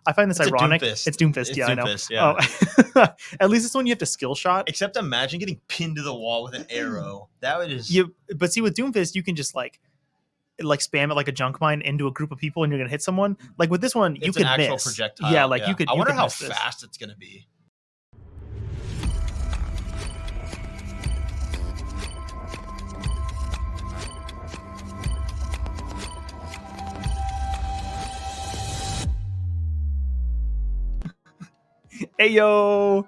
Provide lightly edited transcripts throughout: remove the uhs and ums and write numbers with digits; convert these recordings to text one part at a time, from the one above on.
I find this ironic. Doomfist. It's Doomfist. It's Yeah, Doomfist, I know. yeah. Oh. At least this one you have to skill shot. Except imagine getting pinned to the wall with an arrow. That would just... But see, with Doomfist, you can just like spam it like a junk mine into a group of people and you're gonna hit someone. Like with this one, you can miss. Projectile. Yeah, like you could. I wonder how miss fast it's gonna be. Hey yo,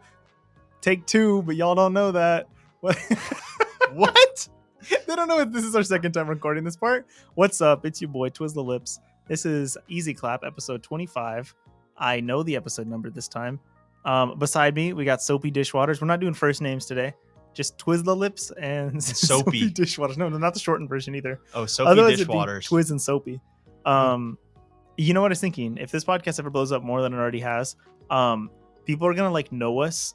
take 2, but y'all don't know that. What? They don't know if this is our second time recording this part. What's up? It's your boy Twizz the Lips. This is Easy Clap episode 25. I know the episode number this time. Beside me, we got Soapydishwaters. We're not doing first names today. Just Twizz the Lips and Soapydishwaters. No, not the shortened version either. Oh, Soapydishwaters. Twizz and Soapy. You know what I was thinking? If this podcast ever blows up more than it already has, people are gonna like know us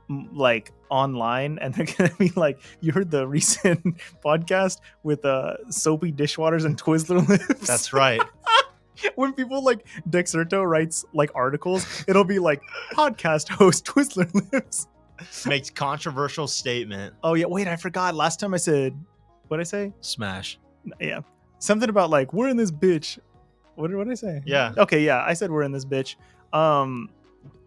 like online, and they're gonna be like, you heard the recent podcast with Soapydishwaters and Twizzler Lips? That's right. When people like Dexerto writes like articles, it'll be like podcast host Twizzler Lips makes controversial statement. Oh yeah, wait, I forgot. Last time I said, what'd I say? Smash. Yeah, something about like we're in this bitch. What did I say? Yeah. Okay, yeah, I said we're in this bitch.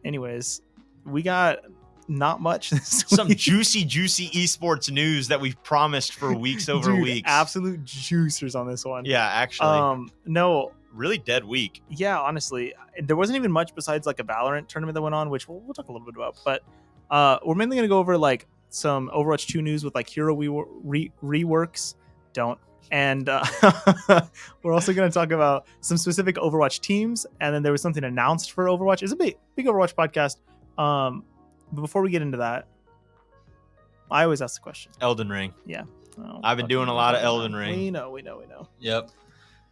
Anyways, we got not much this Some week. juicy esports news that we've promised for weeks over weeks. Absolute juicers on this one. Yeah, actually. No. Really dead week. Yeah, honestly. There wasn't even much besides like a Valorant tournament that went on, which we'll talk a little bit about. But we're mainly going to go over like some Overwatch 2 news with like hero reworks. And we're also going to talk about some specific Overwatch teams. And then there was something announced for Overwatch. It's a big Overwatch podcast. But before we get into that, I always ask the question. Elden Ring. Yeah. Oh, I've been doing a lot of Elden Ring. We know. Yep.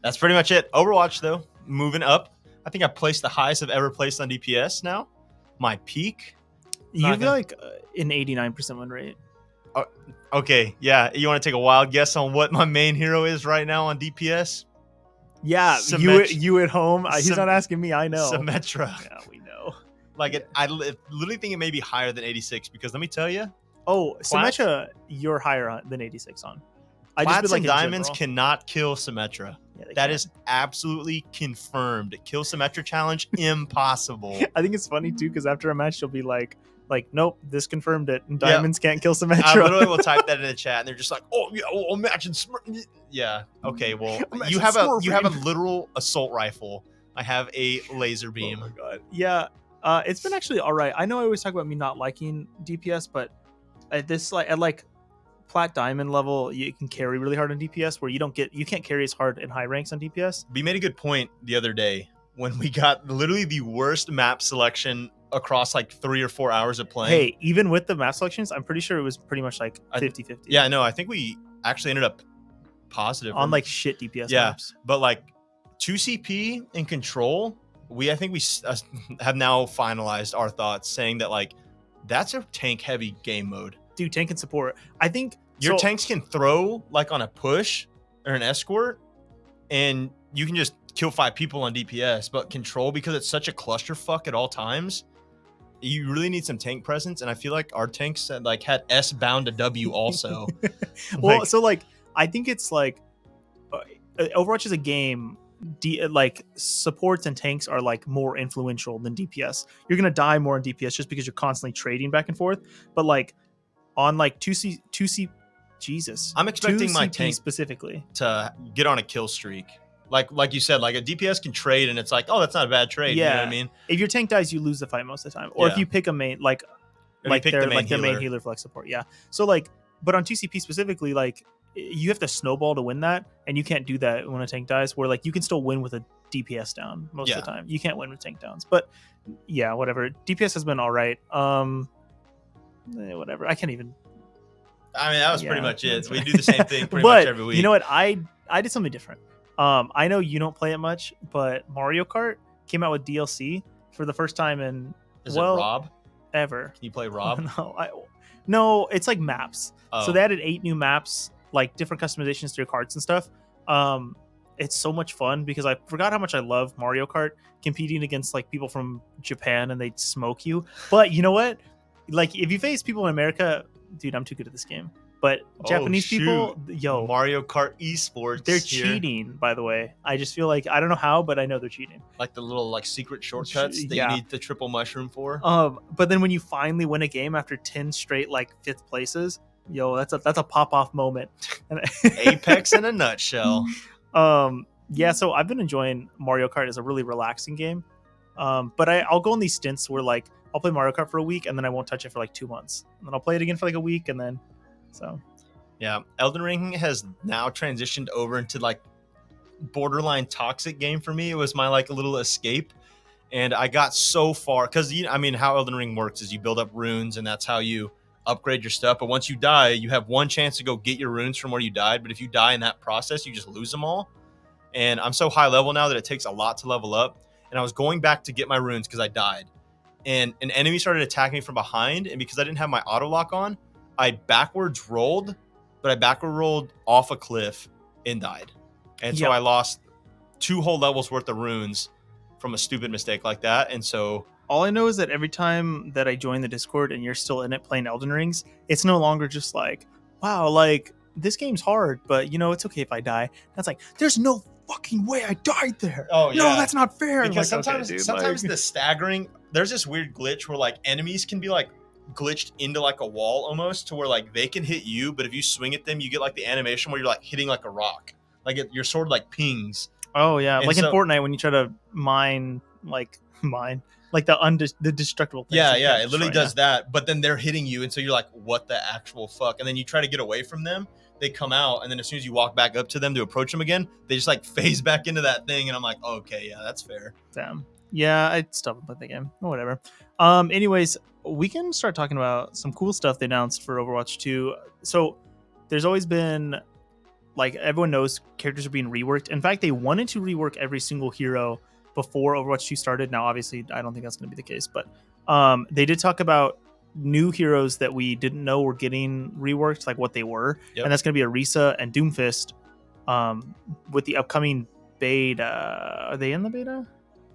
That's pretty much it. Overwatch, though, moving up. I think I placed the highest I've ever placed on DPS now. My peak. You have like an 89% win rate. Okay, yeah. You want to take a wild guess on what my main hero is right now on DPS? Yeah, you at home. He's not asking me. I know. Symmetra. Yeah, we know. Like I literally think it may be higher than 86 because let me tell you. Oh, Symmetra, you're higher than 86 on. Plats and diamonds cannot kill Symmetra. Yeah, that is absolutely confirmed. Kill Symmetra challenge impossible. I think it's funny too because after a match you'll be like, nope, this confirmed it. And diamonds can't kill Symmetra. I literally will type that in the chat, and they're just like, oh yeah, well, imagine. Yeah, okay, well, you have a literal assault rifle. I have a laser beam. Oh my god. Yeah, it's been actually all right. I know I always talk about me not liking DPS, but at this at plat diamond level, you can carry really hard on DPS where you can't carry as hard in high ranks on DPS. We made a good point the other day when we got literally the worst map selection across like 3 or 4 hours of playing. Hey, even with the map selections, I'm pretty sure it was pretty much like 50-50. Yeah, no, I think we actually ended up positive on like shit DPS maps. But like 2CP and Control, I think we have now finalized our thoughts saying that like that's a tank heavy game mode. Dude, tank and support. I think your tanks can throw like on a push or an escort and you can just kill 5 people on DPS, but Control, because it's such a clusterfuck at all times, you really need some tank presence, and I feel like our tanks like had S bound to W also. Well, so like I think it's like Overwatch is a game. Like supports and tanks are like more influential than DPS. You're gonna die more in DPS just because you're constantly trading back and forth. But like on like 2C, Jesus, I'm expecting my tank specifically to get on a kill streak. Like you said, like a DPS can trade, and it's like, oh, that's not a bad trade. Yeah. You know what I mean? If your tank dies, you lose the fight most of the time. Or if you pick a main, their main healer flex support. Yeah. So like, but on 2CP specifically, like you have to snowball to win that, and you can't do that when a tank dies. Where like you can still win with a DPS down most of the time. You can't win with tank downs. But yeah, whatever. DPS has been all right. Whatever. I can't even. I mean, that was pretty much it. We do the same thing pretty much every week. You know what? I did something different. I know you don't play it much, but Mario Kart came out with DLC for the first time in it Rob? Ever. Can you play Rob? No, it's like maps. Oh. So they added 8 new maps, like different customizations to your carts and stuff. it's so much fun because I forgot how much I love Mario Kart competing against like people from Japan and they smoke you. But you know what? Like if you face people in America, dude, I'm too good at this game. But Japanese people, yo, Mario Kart ESports. they're here. cheating. By the way, I just feel like I don't know how, but I know they're cheating. Like the little like secret shortcuts that you need the triple mushroom for. But then when you finally win a game after 10 straight like 5th places, yo, that's a pop off moment. Apex in a nutshell. Yeah, so I've been enjoying Mario Kart as a really relaxing game. But I'll go on these stints where like I'll play Mario Kart for a week and then I won't touch it for like 2 months. And then I'll play it again for like a week and then so yeah, Elden Ring has now transitioned over into like borderline toxic game for me. It was my like a little escape. And I got so far because I mean how Elden Ring works is you build up runes and that's how you upgrade your stuff. But once you die, you have one chance to go get your runes from where you died. But if you die in that process, you just lose them all. And I'm so high level now that it takes a lot to level up. And I was going back to get my runes because I died. And an enemy started attacking me from behind. And because I didn't have my auto lock on, I backwards rolled, but I backward rolled off a cliff and died. And so I lost 2 whole levels worth of runes from a stupid mistake like that. And so all I know is that every time that I join the Discord and you're still in it playing Elden Rings, it's no longer just like, wow, like this game's hard, but you know, it's okay if I die. That's like, there's no fucking way I died there. Oh yeah, no, that's not fair. Because like, sometimes, okay, dude, sometimes like... the staggering, there's this weird glitch where like enemies can be like glitched into like a wall almost to where like they can hit you, but if you swing at them, you get like the animation where you're like hitting like a rock, like your sword like pings. Oh yeah, and like in Fortnite when you try to mine like the destructible things. Yeah, it literally does that, but then they're hitting you, and so you're like, what the actual fuck? And then you try to get away from them, they come out, and then as soon as you walk back up to them to approach them again, they just like phase back into that thing, and I'm like, okay, yeah, that's fair. Damn. Yeah, I still haven't played the game. Oh, whatever. Anyways, we can start talking about some cool stuff they announced for Overwatch 2. So there's always been, like, everyone knows characters are being reworked. In fact, they wanted to rework every single hero before Overwatch 2 started. Now, obviously, I don't think that's going to be the case, but they did talk about new heroes that we didn't know were getting reworked, like what they were. Yep. And that's going to be Orissa and Doomfist with the upcoming beta. Are they in the beta?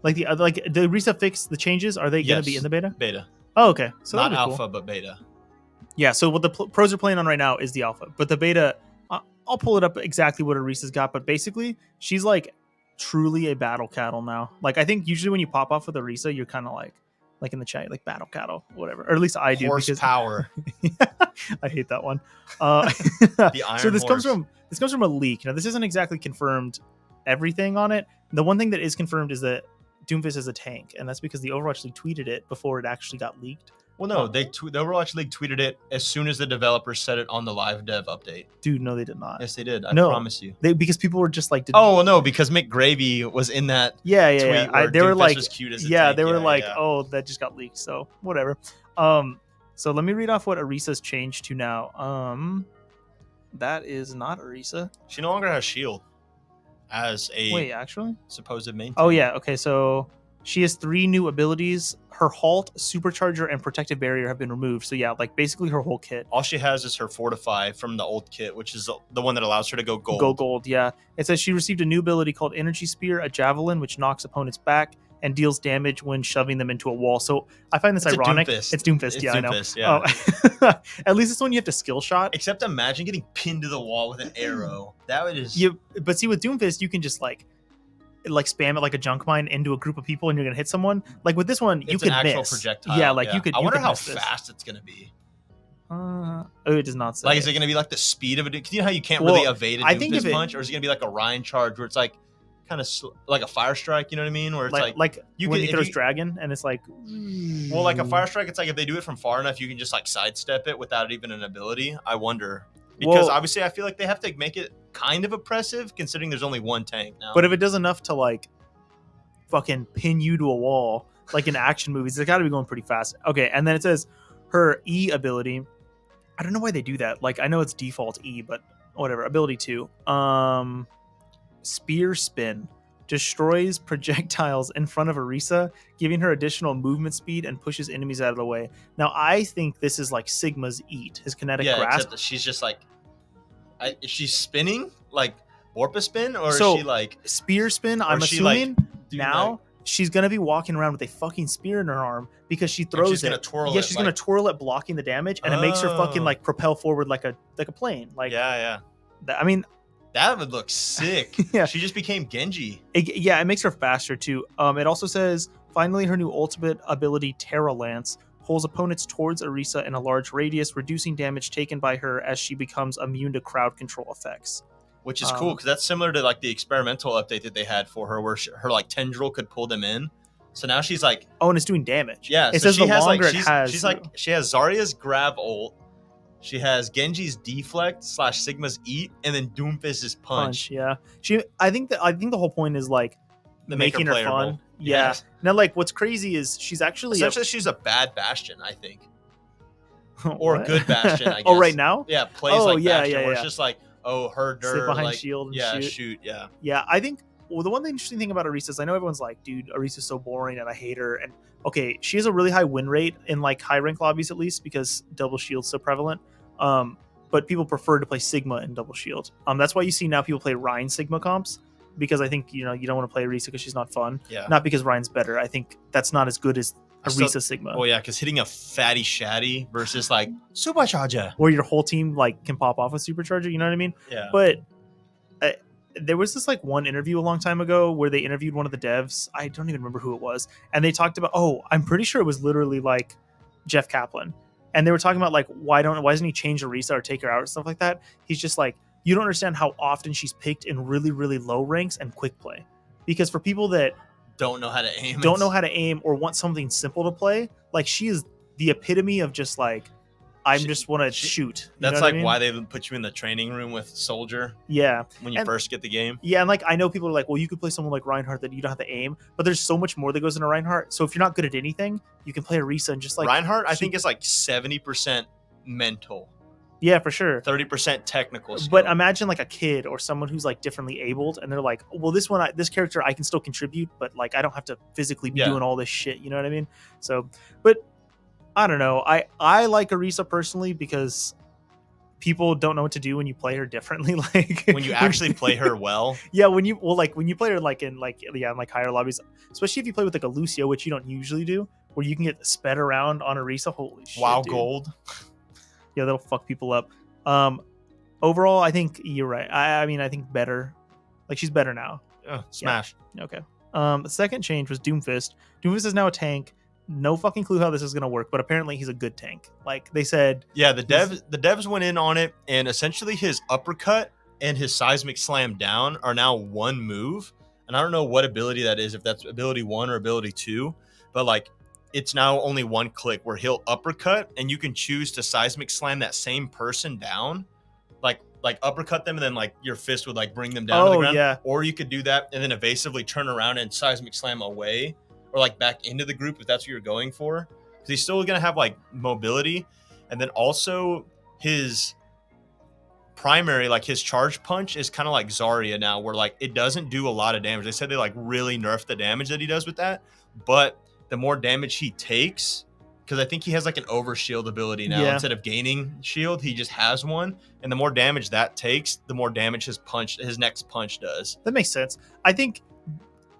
Like the Orissa fix the changes, are they going to be in the beta? Beta. Oh, okay. So not alpha, but beta. Yeah, so what the pros are playing on right now is the alpha, but the beta, I'll pull it up exactly what Orissa's got, but basically she's like truly a battle cattle now. Like I think usually when you pop off with Orissa, you're kind of like in the chat, like battle cattle, whatever. Or at least I do. Horsepower. I hate that one. The iron so this horse. comes from a leak. Now this isn't exactly confirmed everything on it. The one thing that is confirmed is that Doomfist is a tank, and that's because the Overwatch League tweeted it before it actually got leaked. Well, no, the Overwatch League tweeted it as soon as the developers said it on the live dev update. Dude, no, they did not. Yes, they did. I promise you. Because people were just like, oh no, because Mick Gravy was in that. Tweet they were like, was cute as a tank. They were like, oh, that just got leaked. So whatever. So let me read off what Orissa's changed to now. That is not Orissa. She no longer has shield as a actually supposed main. Oh yeah, okay, so she has 3 new abilities. Her halt, supercharger, and protective barrier have been removed. So yeah, like basically her whole kit. All she has is her fortify from the old kit, which is the one that allows her to go gold. Go gold, yeah. It says she received a new ability called Energy Spear, a javelin which knocks opponents back and deals damage when shoving them into a wall. So I find this ironic. It's Doomfist, yeah, Doomfist, I know. Yeah. At least this one you have to skill shot. Except imagine getting pinned to the wall with an arrow. That would just... But see, with Doomfist, you can just like spam it like a junk mine into a group of people and you're gonna hit someone. Like with this one, you can miss. It's an actual projectile. Yeah, like you could. I wonder how fast it's gonna be. It does not say. Like, is it gonna be like the speed of it? You know how you can't really evade a Doomfist punch, or is it gonna be like a Ryan charge where it's like kind of like a fire strike? You know what I mean? Where it's like you when he throws dragon and it's like. Well, like a fire strike, it's like if they do it from far enough, you can just like sidestep it without even an ability. I wonder. Because obviously I feel like they have to make it kind of oppressive considering there's only one tank now. But if it does enough to like fucking pin you to a wall, like in action movies, it's got to be going pretty fast. Okay, and then it says her E ability. I don't know why they do that. Like I know it's default E, but whatever. Ability 2. Spear Spin. Destroys projectiles in front of Orissa, giving her additional movement speed and pushes enemies out of the way. Now, I think this is like Sigma's Eat, his kinetic grasp. Except that she's just like, she's spinning like Orpa spin, or So, is she like spear spin? or I'm is she, like, assuming doing, now like- she's gonna be walking around with a fucking spear in her arm because she and throws she's it. gonna twirl Yeah, it, she's gonna like- twirl it, blocking the damage, and it makes her fucking Oh. like propel forward like a plane. Like, yeah. I mean, That would look sick. Yeah. She just became Genji. it makes her faster too. It also says finally her new ultimate ability, Terra Lance, pulls opponents towards Orissa in a large radius, reducing damage taken by her as she becomes immune to crowd control effects. Which is cool because that's similar to like the experimental update that they had for her, where her like tendril could pull them in. So now she's like, Oh, and it's doing damage. yeah. It So says she the has longer like it has. she has Zarya's grab ult, she has Genji's deflect / Sigma's eat, and then Doomfist's punch. Yeah. I think the whole point is like To make her making her playable. fun. Yeah. Yes. Now, like, what's crazy is she's actually Essentially, she's a bad Bastion, I think, or a What? good Bastion. I guess. Oh, right now? Yeah, plays Oh, like yeah, Bastion, yeah, where it's yeah. just like, oh, her Sit dirt, behind like, shield and yeah, shoot. yeah. Yeah, I think. Well, the one interesting thing about Orisa is I know everyone's like, dude, Orisa's so boring and I hate her. And okay, she has a really high win rate in like high rank lobbies at least because double shield's so prevalent. But people prefer to play Sigma in double shield. That's why you see now people play Ryan Sigma comps because I think you don't want to play Orisa because she's not fun. Yeah. Not because Ryan's better. I think that's not as good as Orisa Sigma. Well, yeah, because hitting a fatty shatty versus like supercharger, where your whole team like can pop off a supercharger. You know what I mean? yeah. But there was this like one interview a long time ago where they interviewed one of the devs. I don't even remember who it was, and they talked about. Oh, I'm pretty sure it was literally like Jeff Kaplan, and they were talking about like why doesn't he change Orisa or take her out or stuff like that? He's just like, you don't understand how often she's picked in really really low ranks and quick play, because for people that don't know how to aim, or want something simple to play, like she is the epitome of just like just want to shoot. That's like why they put you in the training room with Soldier. Yeah. When you first get the game. Yeah, and like I know people are like, well, you could play someone like Reinhardt that you don't have to aim, but there's so much more that goes into Reinhardt. So if you're not good at anything, you can play Orisa and just like Reinhardt, I think is like 70% mental. Yeah, for sure. 30% technical skill. But imagine like a kid or someone who's like differently abled, and they're like, well, this character I can still contribute, but like I don't have to physically be doing all this shit. You know what I mean? So, but I don't know. I like Orisa personally because people don't know what to do when you play her differently. Like when you actually play her well. Yeah, when you play her in higher lobbies, especially if you play with like a Lucio, which you don't usually do, where you can get sped around on Orisa. Holy shit. Wow, dude. gold. Yeah, that'll fuck people up. Overall, I think you're right. I mean, I think better. Like she's better now. Smash. Yeah. Okay. The second change was Doomfist. Doomfist is now a tank. No fucking clue how this is gonna work, but apparently he's a good tank. Like they said. Yeah, the devs went in on it, and essentially his uppercut and his seismic slam down are now one move. And I don't know what ability that is, if that's ability 1 or ability 2, but like it's now only one click where he'll uppercut, and you can choose to seismic slam that same person down, like uppercut them, and then like your fist would like bring them down to the ground. Yeah. Or you could do that and then evasively turn around and seismic slam away, or like back into the group if that's what you're going for. Because he's still gonna have like mobility, and then also his primary, like his charge punch, is kind of like Zarya now, where like it doesn't do a lot of damage. They said they like really nerfed the damage that he does with that, but the more damage he takes, because I think he has like an overshield ability now. Yeah. Instead of gaining shield, he just has one, and the more damage that takes, the more damage his next punch does. That makes sense. I think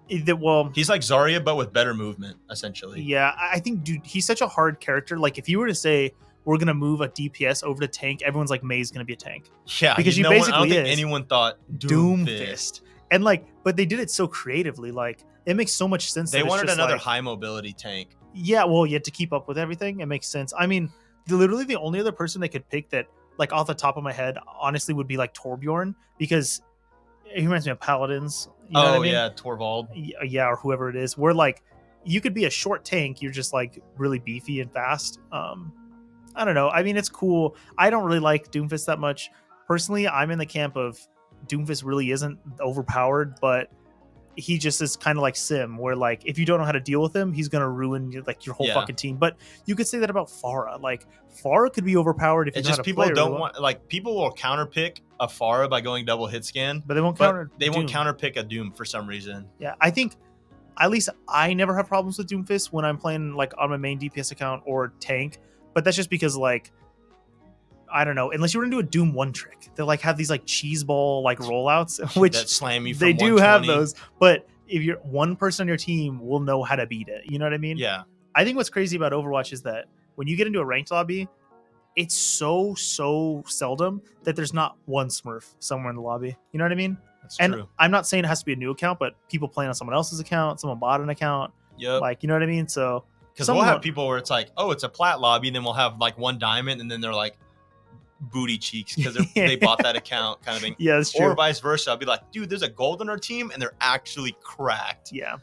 he's like Zarya but with better movement, essentially. Yeah, I think, dude, he's such a hard character. Like if you were to say we're gonna move a DPS over to tank, everyone's like, Mei's gonna be a tank. Yeah, because I don't think anyone thought Doomfist. And like, but they did it so creatively. Like it makes so much sense. They wanted another like, high mobility tank. Yeah, well, you had to keep up with everything. It makes sense. I mean, literally the only other person they could pick that, like off the top of my head, honestly, would be like Torbjorn, because he reminds me of Paladins. You know what I mean? Yeah, Torvald. Yeah, or whoever it is. Where like you could be a short tank, you're just like really beefy and fast. I don't know. I mean, it's cool. I don't really like Doomfist that much. Personally, I'm in the camp of Doomfist really isn't overpowered, but he just is kind of like Sim, where like if you don't know how to deal with him, he's gonna ruin like your whole fucking team. But you could say that about Pharah. Like Pharah could be overpowered if you know how to people play don't want, like people will counterpick a Pharah by going double hit scan, but they won't counterpick a Doom for some reason. Yeah, I think at least I never have problems with Doomfist when I'm playing like on my main DPS account or tank, but that's just because like I don't know, unless you were gonna do a Doom 1 trick. They like have these like cheese ball like rollouts, which that slam you from they do have 120. those, but if you're one person on your team will know how to beat it. You know what I mean? Yeah. I think what's crazy about Overwatch is that when you get into a ranked lobby, it's so seldom that there's not one Smurf somewhere in the lobby. You know what I mean? That's And true. I'm not saying it has to be a new account, but people playing on someone else's account, someone bought an account. Yep. Like, you know what I mean? So because we'll have people where it's like, oh, it's a plat lobby, and then we'll have like one diamond, and then they're like booty cheeks because they bought that account kind of thing. Yeah, that's true. Or vice versa. I'll be like, dude, there's a gold on our team, and they're actually cracked. Yeah.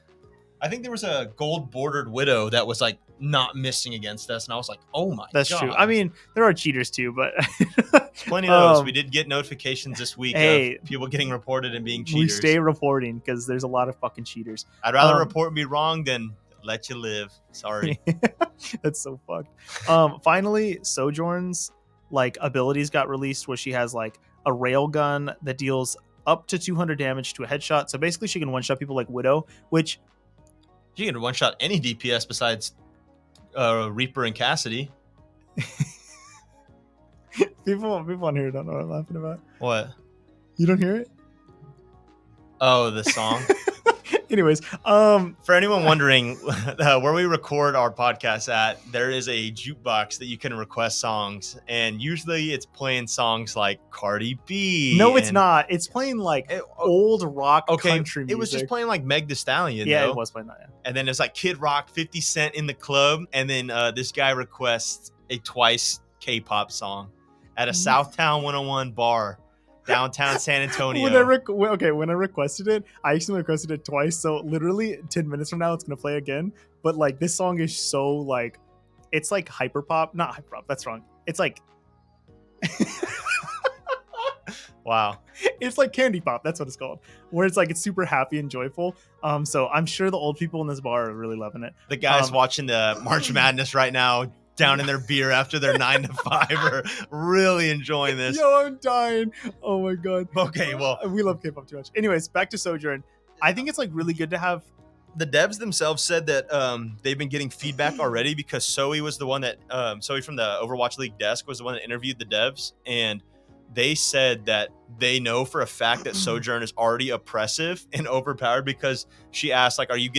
I think there was a gold bordered widow that was like not missing against us, and I was like, oh my god. That's true. I mean, there are cheaters too, but plenty of those. We did get notifications this week of people getting reported and being cheaters. We stay reporting because there's a lot of fucking cheaters. I'd rather report and be wrong than let you live. Sorry. That's so fucked. Finally, Sojourn's like abilities got released where she has like a rail gun that deals up to 200 damage to a headshot. So basically she can one-shot people like Widow, which she can one-shot any DPS besides Reaper and Cassidy. people on here don't know what I'm laughing about. What? You don't hear it? Oh, the song. Anyways, for anyone wondering where we record our podcast at, there is a jukebox that you can request songs, and usually it's playing songs like Cardi B. No, it's not. It's playing like old rock country music. It was just playing like Meg Thee Stallion. Yeah, though. It was playing that. Yeah. And then it's like Kid Rock, 50 Cent in the club, and then this guy requests a Twice K-pop song at a Southtown 101 bar. Downtown San Antonio. When I requested it, I actually requested it twice. So literally 10 minutes from now, it's gonna play again. But like this song is so like, it's like hyperpop, not hyperpop. That's wrong. It's like, wow. It's like candy pop. That's what it's called. Where it's like it's super happy and joyful. So I'm sure the old people in this bar are really loving it. The guys watching the March Madness right now, down in their beer after their 9 to 5 are really enjoying this. Yo, I'm dying. Oh my god. Okay, well, we love K-pop too much. Anyways, back to Sojourn. I think it's like really good to have. The devs themselves said that they've been getting feedback already because Zoe was the one that Zoe from the Overwatch League desk was the one that interviewed the devs, and they said that they know for a fact that Sojourn is already oppressive and overpowered because she asked, like, are you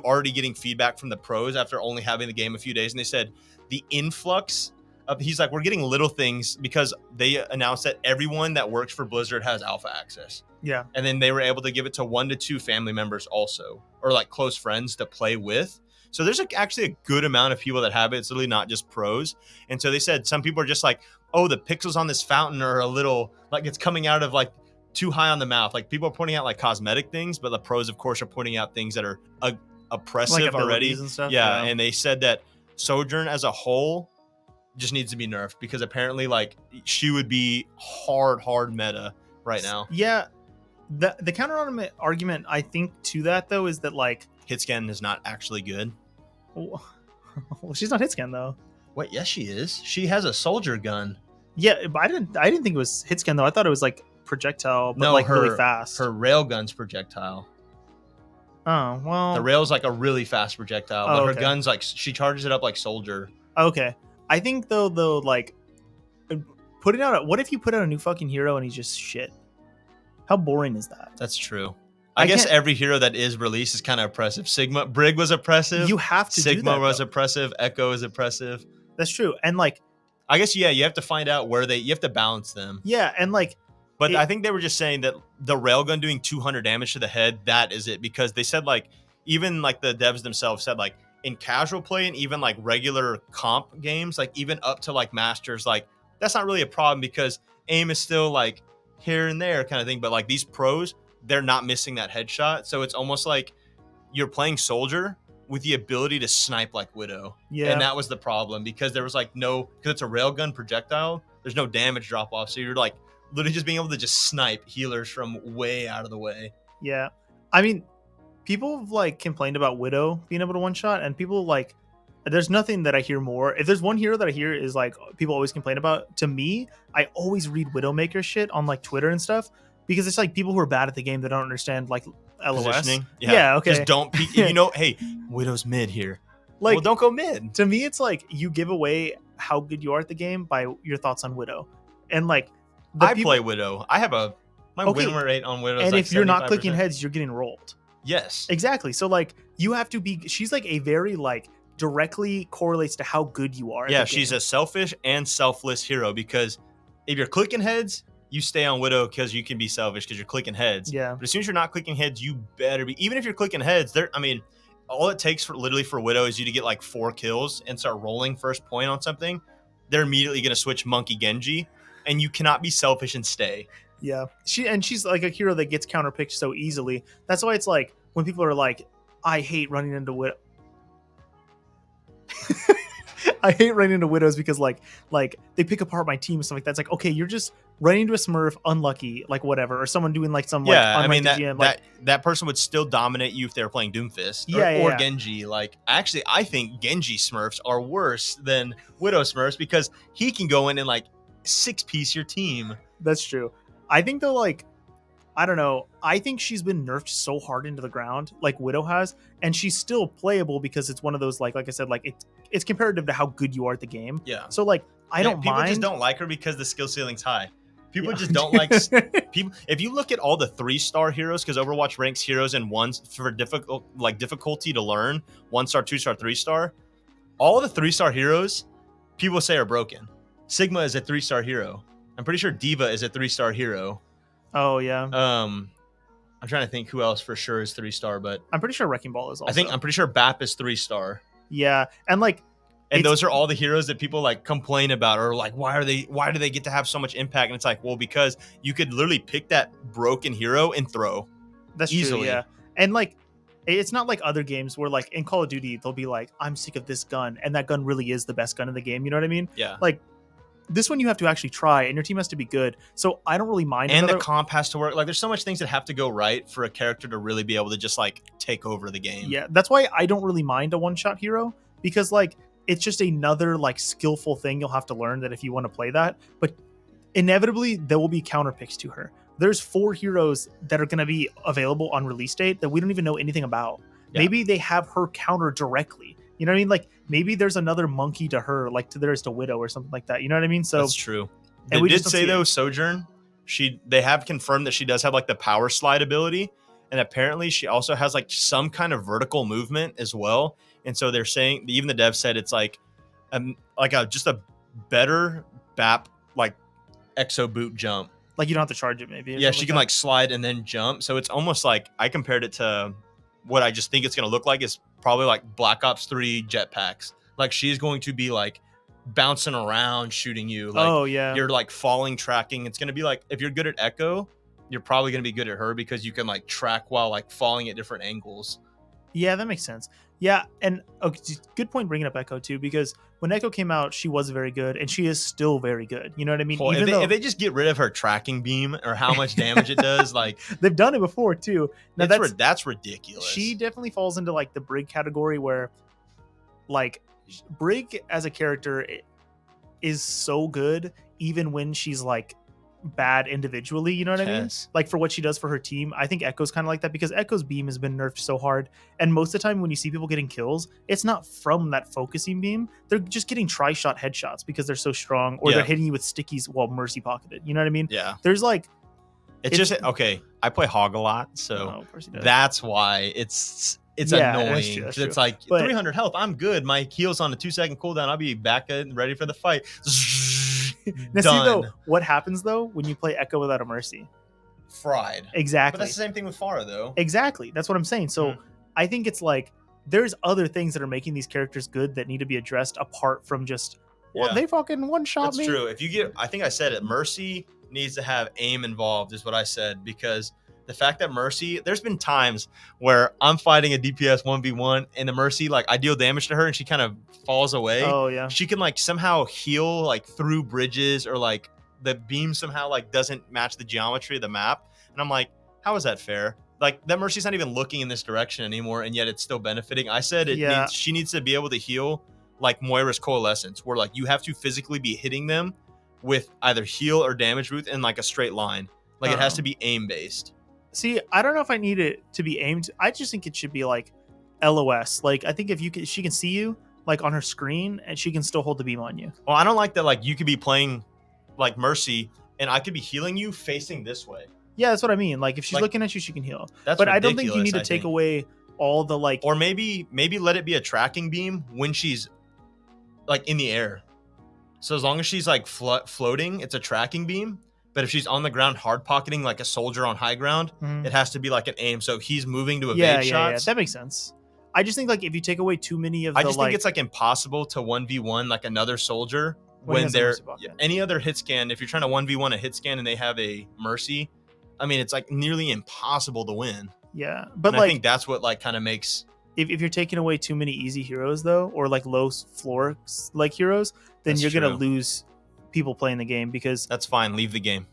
already getting feedback from the pros after only having the game a few days? And they said the influx of, he's like, we're getting little things because they announced that everyone that works for Blizzard has alpha access. Yeah. And then they were able to give it to 1 to 2 family members also, or like close friends to play with. So there's actually a good amount of people that have it. It's literally not just pros. And so they said some people are just like, oh, the pixels on this fountain are a little, like it's coming out of like too high on the mouth. Like people are pointing out like cosmetic things, but the pros, of course, are pointing out things that are oppressive like already. And stuff. Yeah. And they said that Sojourn as a whole just needs to be nerfed because apparently like she would be hard meta right now. Yeah. The counter argument I think to that though is that like hit scan is not actually good. Well, she's not hit scan though. Wait, yes she is. She has a soldier gun. Yeah, but I didn't think it was hit scan though. I thought it was like projectile, but like really fast. Her railgun's projectile. Oh, well. The rail's like a really fast projectile, but her okay. gun's like she charges it up like soldier. Okay. I think though like putting out what if you put out a new fucking hero and he's just shit? How boring is that? That's true. I guess every hero that is released is kind of oppressive. Brig was oppressive. You have to Sigma do that, was though. oppressive. Echo is oppressive. That's true. And like I guess you have to find out where you have to balance them. Yeah, and like but I think they were just saying that the railgun doing 200 damage to the head, that is it, because they said like even like the devs themselves said like in casual play and even like regular comp games, like even up to like masters, like that's not really a problem because aim is still like here and there kind of thing. But like these pros, they're not missing that headshot. So it's almost like you're playing soldier with the ability to snipe like Widow. Yeah. And that was the problem because there was like because it's a railgun projectile, there's no damage drop off. So you're like literally just being able to just snipe healers from way out of the way. Yeah. I mean, people have like complained about Widow being able to one shot, and people like, there's nothing that I hear more. If there's one hero that I hear is like people always complain about, to me, I always read Widowmaker shit on like Twitter and stuff because it's like people who are bad at the game that don't understand like LOS. Positioning. Yeah, okay. Just don't peek. Hey, Widow's mid here. Like, well, don't go mid. To me, it's like you give away how good you are at the game by your thoughts on Widow. And like play Widow. I have my win rate on Widow is and like if you're not 75%. clicking heads, you're getting rolled. Yes. Exactly. So like you have to be. She's like a very like directly correlates to how good you are. Yeah, at the she's game. a selfish and selfless hero because if you're clicking heads, you stay on Widow because you can be selfish because you're clicking heads. Yeah. But as soon as you're not clicking heads, you better be. Even if you're clicking heads, all it takes for Widow is you to get like 4 kills and start rolling first point on something. They're immediately going to switch Monkey Genji, and you cannot be selfish and stay. Yeah. She's like a hero that gets counterpicked so easily. That's why it's like when people are like, I hate running into Widow. I hate running into Widows because like they pick apart my team and stuff like that. It's like, okay, you're just running into a Smurf, unlucky, like whatever, or someone doing like some that person would still dominate you if they were playing Doomfist or Genji. Like actually, I think Genji Smurfs are worse than Widow Smurfs because he can go in and like 6-piece your team. That's true. I think though, like, I don't know. I think she's been nerfed so hard into the ground, like Widow has, and she's still playable because it's one of those like I said, like it's comparative to how good you are at the game. Yeah. So like I don't people mind. Just don't like her because the skill ceiling's high. People just don't like people. If you look at all the 3-star heroes, because Overwatch ranks heroes in ones for difficulty to learn, 1-star, 2-star, 3-star. All the 3-star heroes, people say are broken. Sigma is a 3-star hero. I'm pretty sure Diva is a 3-star hero. Oh yeah. I'm trying to think who else for sure is 3-star, but I'm pretty sure Wrecking Ball is also. I'm pretty sure BAP is 3-star. Yeah, and like. And those are all the heroes that people like complain about, or like, why do they get to have so much impact? And it's like, well, because you could literally pick that broken hero and throw. That's easily. True, yeah. And like, it's not like other games where like in Call of Duty, they'll be like, I'm sick of this gun. And that gun really is the best gun in the game. You know what I mean? Yeah. Like this one you have to actually try and your team has to be good. So I don't really mind. And the comp has to work. Like there's so much things that have to go right for a character to really be able to just like take over the game. Yeah. That's why I don't really mind a one-shot hero because like, it's just another like skillful thing you'll have to learn that if you want to play that, but inevitably there will be counterpicks to her. There's 4 heroes that are going to be available on release date that we don't even know anything about. Yeah. Maybe they have her counter directly. You know what I mean? Like maybe there's another monkey to her, like there's to Widow or something like that. You know what I mean? So that's true. And we did say though, Sojourn, they have confirmed that she does have like the power slide ability. And apparently she also has like some kind of vertical movement as well. And so they're saying, even the dev said it's like just a better BAP like exo boot jump. Like you don't have to charge it maybe. Yeah, she can like slide and then jump. So it's almost like I compared it to what I just think it's going to look like is probably like Black Ops 3 jetpacks. Like she's going to be like bouncing around shooting you. Like, oh yeah. You're like falling tracking. It's going to be like if you're good at Echo, you're probably going to be good at her because you can like track while like falling at different angles. Yeah, that makes sense. Yeah, and good point bringing up Echo too, because when Echo came out, she was very good, and she is still very good. You know what I mean? Well, if they just get rid of her tracking beam or how much damage it does, like they've done it before too. Now that's ridiculous. She definitely falls into like the Brig category where, like, Brig as a character is so good even when she's like bad individually, you know what I mean? Like for what she does for her team. I think Echo's kind of like that because Echo's beam has been nerfed so hard, and most of the time when you see people getting kills, it's not from that focusing beam. They're just getting tri-shot headshots because they're so strong, or they're hitting you with stickies while Mercy pocketed. You know what I mean? Yeah. There's like it's just okay. I play Hog a lot, so that's why it's annoying. That's true. It's like 300 health. I'm good. My heal's on a 2-second cooldown. I'll be back and ready for the fight. Now, see though, what happens though when you play Echo without a Mercy? Fried. Exactly. But that's the same thing with Pharah though. Exactly. That's what I'm saying. So I think it's like there's other things that are making these characters good that need to be addressed apart from just they fucking one-shot me. That's true. If you get, I think I said it, Mercy needs to have aim involved is what I said, because the fact that Mercy, there's been times where I'm fighting a DPS 1v1 and the Mercy, like I deal damage to her and she kind of falls away. Oh yeah. She can like somehow heal like through bridges, or like the beam somehow like doesn't match the geometry of the map. And I'm like, how is that fair? Like that Mercy's not even looking in this direction anymore, and yet it's still benefiting. I said she needs to be able to heal like Moira's Coalescence, where like you have to physically be hitting them with either heal or damage boost in like a straight line. Like it has to be aim based. See, I don't know if I need it to be aimed. I just think it should be like LOS. Like I think if she can see you, like on her screen, and she can still hold the beam on you. Well, I don't like that. Like you could be playing like Mercy, and I could be healing you facing this way. Yeah, that's what I mean. Like if she's Like, looking at you, she can heal. That's But ridiculous, I don't think you need to take away all the like. Or maybe let it be a tracking beam when she's like in the air. So as long as she's like floating, it's a tracking beam. But if she's on the ground hard pocketing like a soldier on high ground, it has to be like an aim. So he's moving to evade shots. Yeah, that makes sense. I just think like if you take away too many of I just think it's like impossible to 1v1 like another soldier when they're any other hit scan. If you're trying to 1v1 a hit scan and they have a Mercy, I mean, it's like nearly impossible to win. Yeah, but I think that's what like kind of makes. If you're taking away too many easy heroes though, or like low floor like heroes, then you're gonna lose people playing the game because that's fine. Leave the game.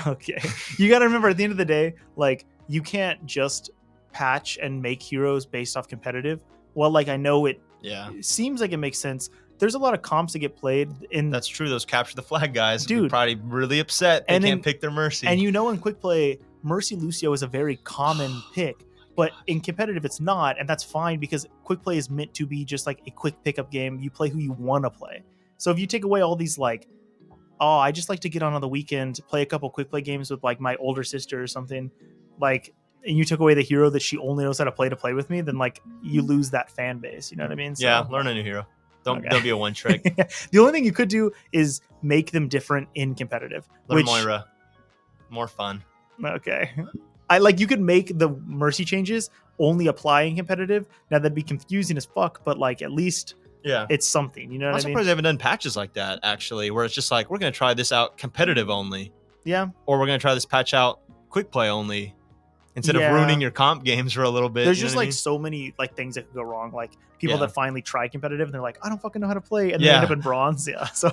Okay, you got to remember at the end of the day, like you can't just patch and make heroes based off competitive. Well, like I know it seems like it makes sense. There's a lot of comps that get played in. That's true. Those capture the flag guys, dude, probably really upset they can't pick their Mercy. And in quick play, Mercy Lucio is a very common pick, but in competitive it's not, and that's fine because quick play is meant to be just like a quick pickup game. You play who you want to play. So if you take away all these like, oh, I just like to get on the weekend, play a couple quick play games with like my older sister or something, like, and you took away the hero that she only knows how to play with me, then like you lose that fan base. You know what I mean? So, yeah, learn a new hero. Don't be a one trick. The only thing you could do is make them different in competitive. Learn Moira. More fun. Okay. You could make the Mercy changes only apply in competitive. Now that'd be confusing as fuck, but like at least it's something. You know what I mean? I'm surprised they haven't done patches like that actually, where it's just like we're gonna try this out competitive only. Yeah. Or we're gonna try this patch out quick play only. Instead of ruining your comp games for a little bit. There's just like so many like things that could go wrong. Like people that finally try competitive and they're like, I don't fucking know how to play, and they end up in bronze. Yeah. So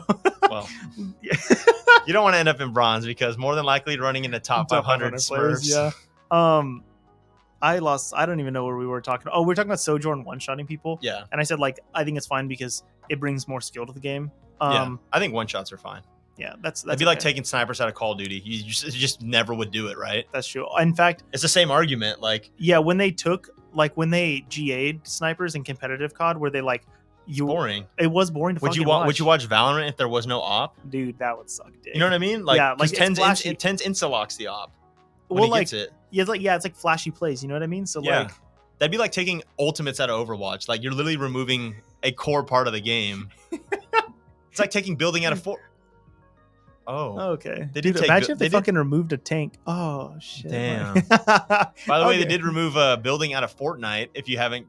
well, you don't want to end up in bronze because more than likely running in the top 500 Smurfs. Yeah. I don't even know where we were talking about. Oh, we were talking about Sojourn one-shotting people. Yeah. And I said like I think it's fine because it brings more skill to the game. I think one-shots are fine. Yeah, that's it'd be like taking snipers out of Call of Duty. You just never would do it, right? That's true. In fact, it's the same argument. Like, when they GA'd snipers in competitive COD, where they like boring. It was boring to Would you watch Valorant if there was no op? Dude, that would suck. Dude. You know what I mean? Like, like tens insta-locks the op. When he gets it. Yeah, it's like flashy plays. You know what I mean? So like, that'd be like taking ultimates out of Overwatch. Like you're literally removing a core part of the game. It's like taking building out of fort. Oh, okay. Imagine if they fucking removed a tank. Oh shit! Damn. By the way, they did remove building out of Fortnite. If you haven't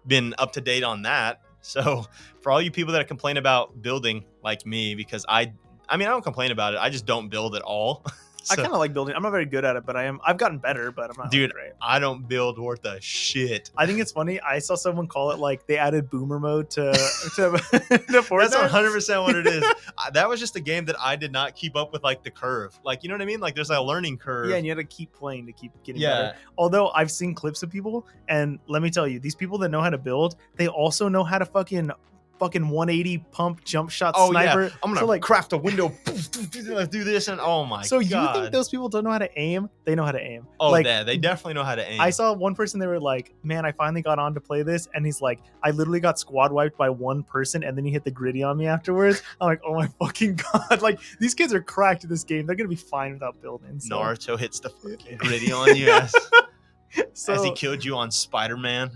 been up to date on that, so for all you people that complain about building like me, because I don't complain about it. I just don't build at all. I kind of like building. I'm not very good at it, but I've gotten better, but I'm not great. I don't build worth a shit. I think it's funny. I saw someone call it like they added boomer mode to Fortnite. That's 100% what it is. That was just a game that I did not keep up with like the curve. Like, you know what I mean? Like there's a learning curve. Yeah, and you had to keep playing to keep getting better. Although I've seen clips of people, and let me tell you, these people that know how to build, they also know how to fucking 180 pump jump shot sniper. Yeah. I'm gonna craft a window, do this, and oh my god. So you think those people don't know how to aim? They know how to aim. Oh, yeah, they definitely know how to aim. I saw one person, they were like, man, I finally got on to play this, and he's like, I literally got squad wiped by one person, and then he hit the gritty on me afterwards. I'm like, oh my fucking god. Like, these kids are cracked at this game. They're gonna be fine without building. So. Naruto hits the fucking gritty on you as he killed you on Spider-Man.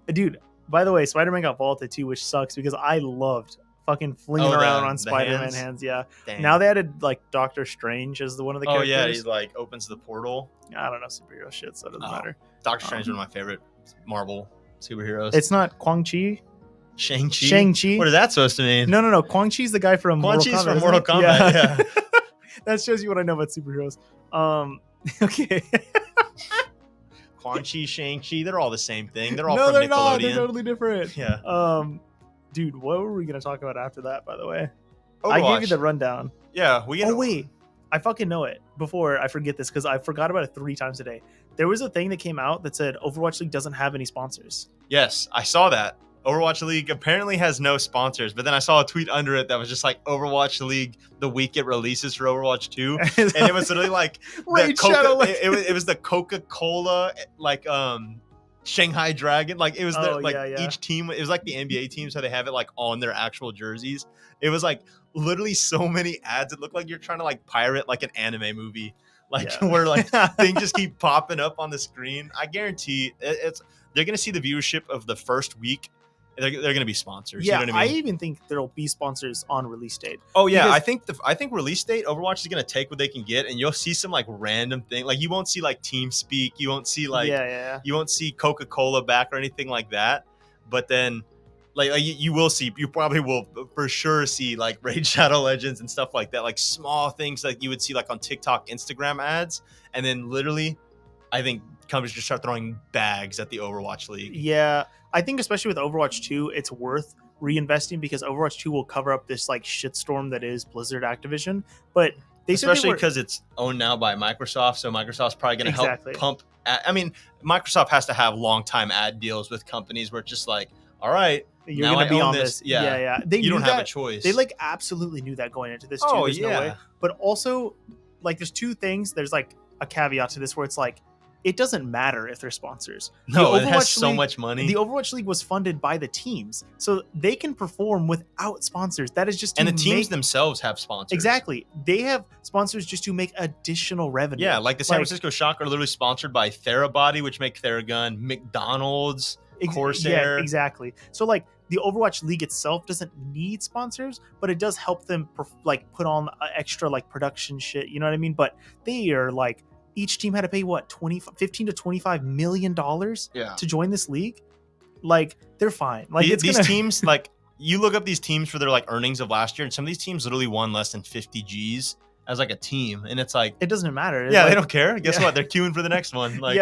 Dude, by the way, Spider-Man got vaulted too, which sucks because I loved fucking flinging around on Spider-Man hands. Yeah. Damn. Now they added like Doctor Strange as one of the characters. Oh yeah, he like opens the portal. I don't know superhero shit, so it doesn't matter. Doctor Strange is one of my favorite Marvel superheroes. It's not Quan-Chi. Shang-Chi. Shang-Chi. What is that supposed to mean? No. Quan-Chi's the guy from Mortal Kombat. From Mortal Kombat. Yeah. That shows you what I know about superheroes. Okay. Quan-Chi, Shang-Chi, they're all the same thing. They're all from Nickelodeon. Not. They're totally different. Yeah. Dude, what were we going to talk about after that, by the way? Overwatch. I gave you the rundown. Yeah. Wait. I fucking know it. Before I forget this, because I forgot about it 3 times today. There was a thing that came out that said Overwatch League doesn't have any sponsors. Yes, I saw that. Overwatch League apparently has no sponsors, but then I saw a tweet under it that was just like Overwatch League the week it releases for Overwatch 2, and it was literally like Raid Shadow. It was the Coca-Cola like Shanghai Dragon. Like it was yeah. each team. It was like the NBA teams, how they have it like on their actual jerseys. It was like literally so many ads. It looked like you're trying to like pirate like an anime movie, like where like things just keep popping up on the screen. I guarantee they're gonna see the viewership of the first week. They're gonna be sponsors. Yeah, you know what I mean? even think there'll be sponsors on release date. Oh yeah, because I think release date Overwatch is gonna take what they can get, and you'll see some like random thing. Like you won't see like TeamSpeak, you won't see like you won't see Coca-Cola back or anything like that. But then like you will see, you probably will for sure see like Raid Shadow Legends and stuff like that, like small things like you would see like on TikTok, Instagram ads, and then literally, I think companies just start throwing bags at the Overwatch League. Yeah, I think especially with Overwatch 2, it's worth reinvesting because Overwatch 2 will cover up this like shitstorm that is Blizzard Activision. But especially because it's owned now by Microsoft, so Microsoft's probably going to help pump. I mean, Microsoft has to have long time ad deals with companies where it's just like, all right, you're going to be on this. Yeah. You don't have a choice. They like absolutely knew that going into this too. There's no way. But also, like, there's two things. There's like a caveat to this where it's like, it doesn't matter if they're sponsors. No, it has so much money. The Overwatch League was funded by the teams, so they can perform without sponsors. That is just and the teams themselves have sponsors. Exactly, they have sponsors just to make additional revenue. Yeah, like the San Francisco Shock are literally sponsored by Therabody, which make Theragun, McDonald's, Corsair. Yeah, exactly. So like the Overwatch League itself doesn't need sponsors, but it does help them like put on extra like production shit. You know what I mean? But they are like. Each team had to pay what 15 to 25 million dollars to join this league. Like they're fine. Like these teams, like you look up these teams for their like earnings of last year, and some of these teams literally won less than 50 G's as like a team, and it's like it doesn't matter. It's they don't care. Guess what? They're queuing for the next one. Like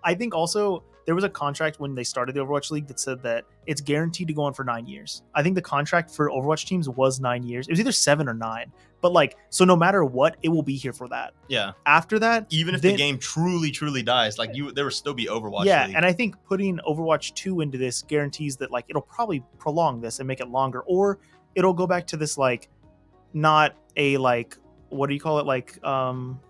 I think also there was a contract when they started the Overwatch League that said that it's guaranteed to go on for 9 years. I think the contract for Overwatch teams was 9 years. It was either 7 or 9. But like, so no matter what, it will be here for that. Yeah. After that, even if the game truly dies, like there will still be Overwatch. Yeah, League. and I think putting Overwatch 2 into this guarantees that like it'll probably prolong this and make it longer, or it'll go back to this like not a like what do you call it like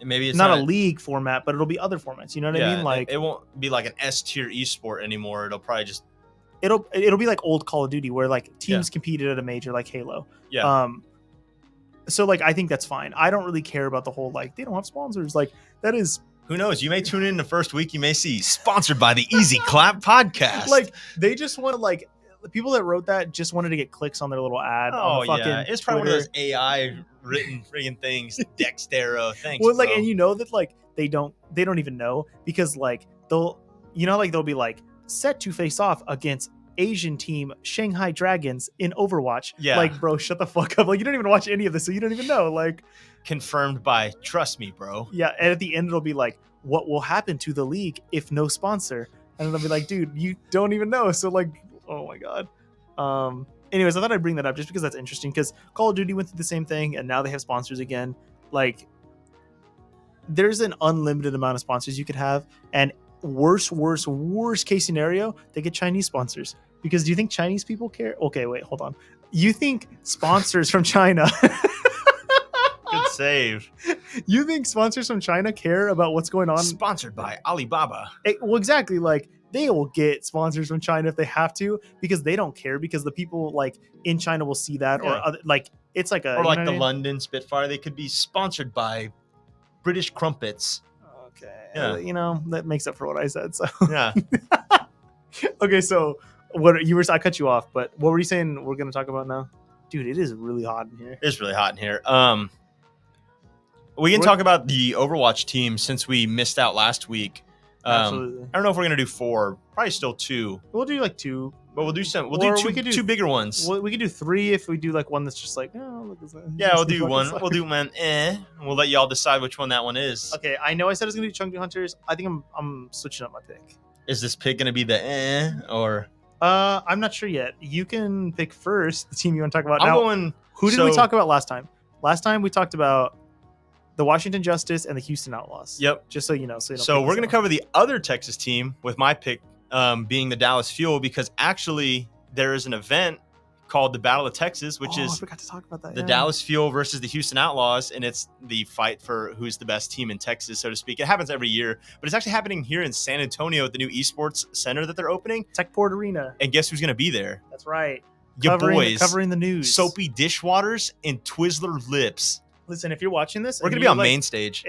maybe it's not a league format, but it'll be other formats. You know what I mean? Like it won't be like an S tier esport anymore. It'll probably just it'll be like old Call of Duty where like teams competed at a major like Halo. Yeah. So like I think that's fine. I don't really care about the whole like they don't have sponsors. Like that is who knows? You may tune in the first week. You may see sponsored by the Ezclappodcast. Like they just want to like the people that wrote that just wanted to get clicks on their little ad. Oh on yeah, it's probably one of those AI written friggin' things. Dextero, thanks. Well, like, and you know that like they don't even know because like they'll be like set to face off against Asian team Shanghai Dragons in Overwatch. Yeah, like bro, shut the fuck up. Like you don't even watch any of this, so you don't even know. Like confirmed by trust me, bro. Yeah, and at the end it'll be like, what will happen to the league if no sponsor? And it'll be like, dude, you don't even know. So like, oh my god. Anyways, I thought I'd bring that up just because that's interesting because Call of Duty went through the same thing and now they have sponsors again. Like there's an unlimited amount of sponsors you could have, and worst case scenario, they get Chinese sponsors. Because do you think Chinese people care? Okay, wait, hold on. You think sponsors from China Good save. You think sponsors from China care about what's going on? Sponsored by Alibaba. Well, exactly. Like they will get sponsors from China if they have to because they don't care because the people like in China will see that or other, like it's like a or like the London Spitfire. They could be sponsored by British Crumpets. Okay. Yeah. That makes up for what I said. So yeah. Okay. So I cut you off, but what were you saying we're going to talk about now? Dude, it is really hot in here. It's really hot in here. We can talk about the Overwatch team since we missed out last week. Absolutely. I don't know if we're gonna do 4. Probably still 2. We'll do like 2. But we'll do some. We'll do two bigger ones. We could do 3 if we do like one that's just like, oh, look at that. Yeah, we'll do one. We'll do one. We'll let y'all decide which one that one is. Okay, I know I said I was gonna do Chunky Hunters. I think I'm switching up my pick. Is this pick gonna be the or? I'm not sure yet. You can pick first the team you want to talk about. I'm now, going. Who did we talk about last time? Last time we talked about the Washington Justice and the Houston Outlaws. Yep. Just so you know. So we're going to cover the other Texas team with my pick being the Dallas Fuel because actually there is an event called the Battle of Texas, which I is forgot to talk about that. the Dallas Fuel versus the Houston Outlaws, and it's the fight for who's the best team in Texas, so to speak. It happens every year, but it's actually happening here in San Antonio at the new ESports Center that they're opening. Techport Arena. And guess who's going to be there? That's right. Your boys. Covering the news. Soapydishwaters and Twizzler Lips. Listen, if you're watching this, we're going to be on main stage.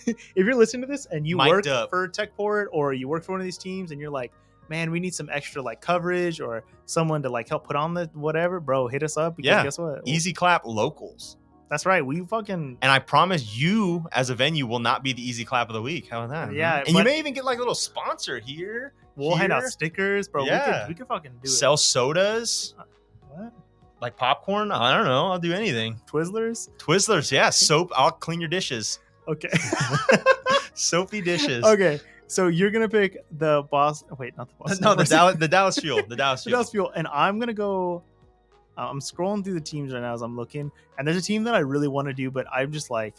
If you're listening to this and you Mic'd work up for Techport or you work for one of these teams and you're like, man, we need some extra like coverage or someone to like help put on the whatever, bro, hit us up. Because guess what? Ezclapp locals. That's right. We fucking. And I promise you, as a venue, will not be the Ezclapp of the week. How about that? Yeah. And you may even get like a little sponsor here. We'll hand out stickers, bro. Yeah. We could fucking do it. Sell sodas. What? Like popcorn? I don't know. I'll do anything. Twizzlers, yeah. Soap. I'll clean your dishes. Okay. Soapy dishes. Okay. So you're gonna pick the boss. Wait, not the boss. No, the Dallas Fuel. The Dallas Fuel. The Dallas Fuel. And I'm gonna go. I'm scrolling through the teams right now as I'm looking, and there's a team that I really want to do, but I'm just like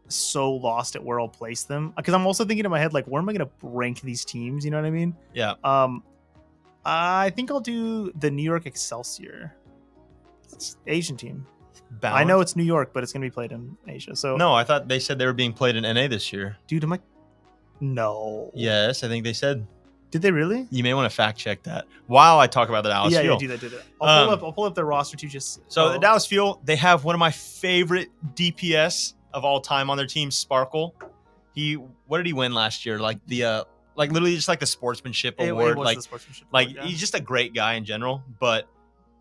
so lost at where I'll place them because I'm also thinking in my head like, where am I gonna rank these teams? You know what I mean? Yeah. I think I'll do the New York Excelsior. It's Asian team. Balance. I know it's New York, but it's gonna be played in Asia. So no, I thought they said they were being played in NA this year. Dude, am I? No. Yes, I think they said. Did they really? You may want to fact check that while I talk about the Dallas Fuel. Yeah, do that. I'll pull up their roster too. The Dallas Fuel, they have one of my favorite DPS of all time on their team, Sparkle. What did he win last year? Like the literally just like the sportsmanship award. Like, he's just a great guy in general. But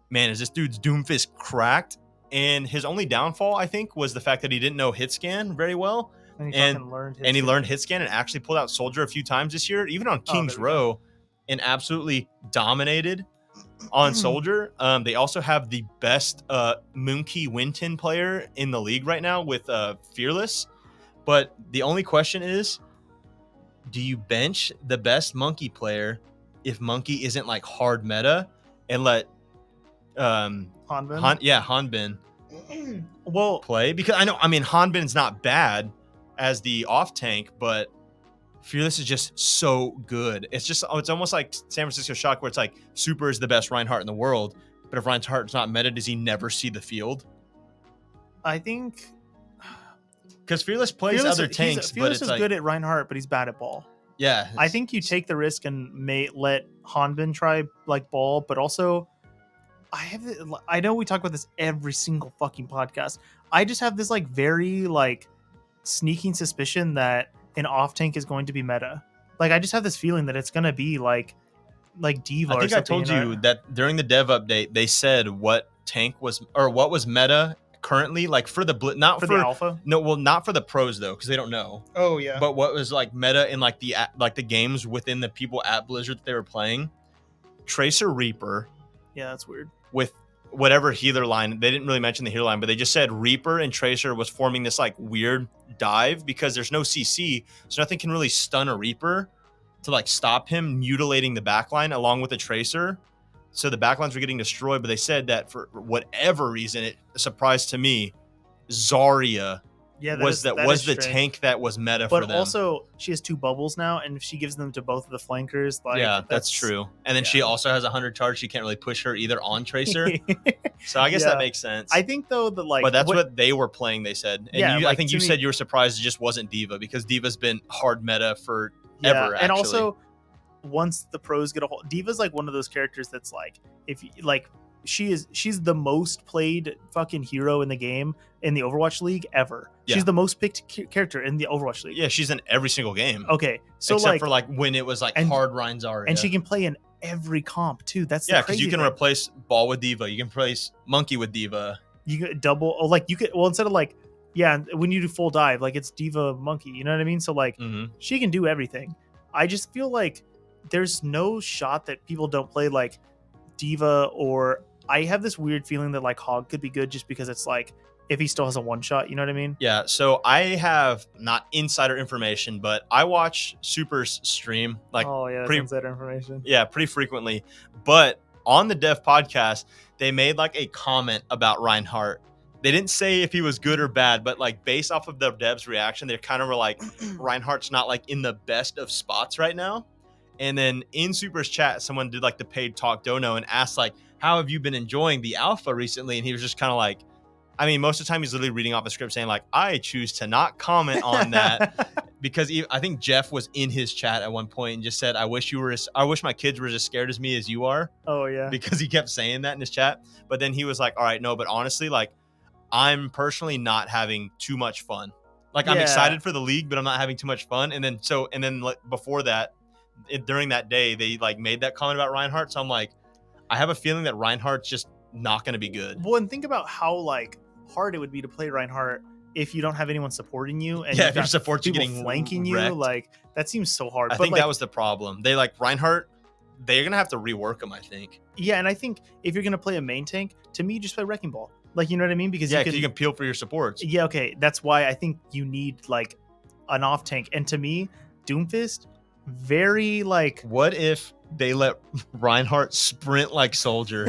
man, is this dude's Doomfist cracked? And his only downfall, I think, was the fact that he didn't know hit scan very well. And he learned hit scan and actually pulled out Soldier a few times this year, even on King's Row, and absolutely dominated on Soldier. They also have the best Moonkey Winton player in the league right now with Fearless. But the only question is, do you bench the best Monkey player if Monkey isn't like hard meta and let Hanbin play? Because I mean Hanbin's not bad as the off tank, but Fearless is just so good. It's almost like San Francisco Shock, where it's like Super is the best Reinhardt in the world, but if Reinhardt's not meta, does he never see the field? I think because Fearless plays other tanks, Fearless is good at Reinhardt, but he's bad at ball. Yeah, I think you take the risk and may let Hanbin try like ball, but also I know we talk about this every single fucking podcast. I just have this like very like sneaking suspicion that an off tank is going to be meta. Like I just have this feeling that it's gonna be like D.Va. I think I told you that during the dev update they said what tank was or what was meta currently, like for the the alpha. No, well, not for the pros though, because they don't know. Oh yeah. But what was like meta in like the games within the people at Blizzard that they were playing? Tracer Reaper. Yeah, that's weird. With whatever healer line, they didn't really mention the healer line, but they just said Reaper and Tracer was forming this like weird dive because there's no CC, so nothing can really stun a Reaper to like stop him mutilating the backline along with the Tracer. So the backlines were getting destroyed, but they said that for whatever reason, it a surprise to me, Zarya was the tank that was meta for them. But also, she has 2 bubbles now, and if she gives them to both of the flankers, like yeah, that's true. And then she also has 100 charge. She can't really push her either on Tracer. So I guess that makes sense. I think though that like, but that's what they were playing. They said, and I think you said you were surprised it just wasn't D.Va because D.Va's been hard meta for ever. And also, once the pros get a hold, D.Va's like one of those characters that's like, if you like. She's the most played fucking hero in the game in the Overwatch League ever. Yeah. She's the most picked character in the Overwatch League. Yeah, she's in every single game. Okay, so except for like when it was like hard Rein Zarya. And she can play in every comp too. That's because you can replace Ball with D.Va, you can replace Monkey with D.Va. You can double instead of like when you do full dive, like it's D.Va Monkey. You know what I mean? So like she can do everything. I just feel like there's no shot that people don't play like D.Va or. I have this weird feeling that like Hog could be good just because it's like if he still has a one shot, you know what I mean? Yeah. So I have not insider information, but I watch Super's stream like insider information. Yeah, pretty frequently. But on the Dev podcast, they made like a comment about Reinhardt. They didn't say if he was good or bad, but like based off of the devs' reaction, they kind of were like Reinhardt's not like in the best of spots right now. And then in Super's chat, someone did like the paid talk dono and asked like, how have you been enjoying the alpha recently? And he was just kind of like, I mean, most of the time he's literally reading off a script saying like, I choose to not comment on that because I think Jeff was in his chat at one point and just said, I wish my kids were as scared as me as you are. Oh yeah. Because he kept saying that in his chat. But then he was like, all right, no, but honestly, like I'm personally not having too much fun. Like I'm excited for the league, but I'm not having too much fun. And then like, before that, during that day, they like made that comment about Reinhardt. So I'm like, I have a feeling that Reinhardt's just not going to be good. Well, and think about how like hard it would be to play Reinhardt if you don't have anyone supporting you, and if your support's getting flanking wrecked. You, like that seems so hard. I think that was the problem. They like Reinhardt. They're gonna have to rework him, I think. Yeah, and I think if you're gonna play a main tank, to me, just play Wrecking Ball. Like, you know what I mean? Because you can peel for your supports. Yeah, okay. That's why I think you need like an off tank. And to me, Doomfist, very like. What if they let Reinhardt sprint like Soldier?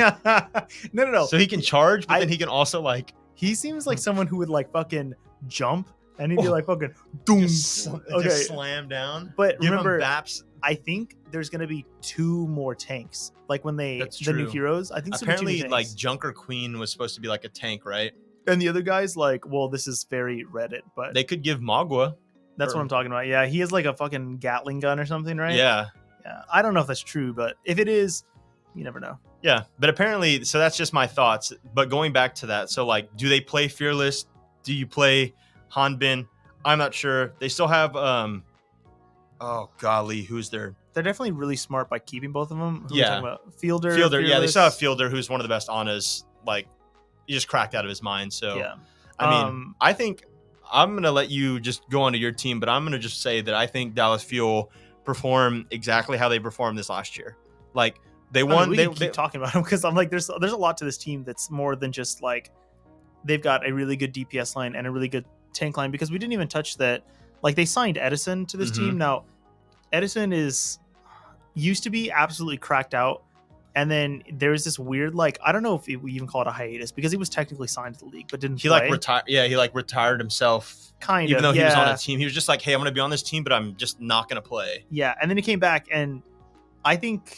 No. So he can charge, but then he can also like. He seems like someone who would like fucking jump and he'd be like fucking doom. Just slam down. But give remember, Baps. I think there's gonna be 2 more tanks. Like when the new heroes. I think apparently like Junker Queen was supposed to be like a tank, right? And the other guys like, well, this is very Reddit, but they could give Magua. That's what I'm talking about. Yeah, he has like a fucking Gatling gun or something, right? Yeah. I don't know if that's true, but if it is, you never know. Yeah, but apparently, so that's just my thoughts. But going back to that, so like, do they play Fearless? Do you play Hanbin? I'm not sure. They still have, oh golly, who's there? They're definitely really smart by keeping both of them. Fielder. Fearless. Yeah, they still have Fielder, who's one of the best Anas. Like, he just cracked out of his mind. So, yeah. I mean, I think I'm gonna let you just go onto your team, but I'm gonna just say that I think Dallas Fuel perform exactly how they performed this last year. Like. They won. We keep talking about them because I'm like, there's a lot to this team that's more than just like they've got a really good DPS line and a really good tank line, because we didn't even touch that. Like they signed Edison to this team. Now, Edison used to be absolutely cracked out, and then there's this weird like I don't know if we even call it a hiatus because he was technically signed to the league but didn't. He play. like retired. Yeah, he like retired himself. Even though he was on a team, he was just like, hey, I'm gonna be on this team, but I'm just not gonna play. Yeah, and then he came back, and I think.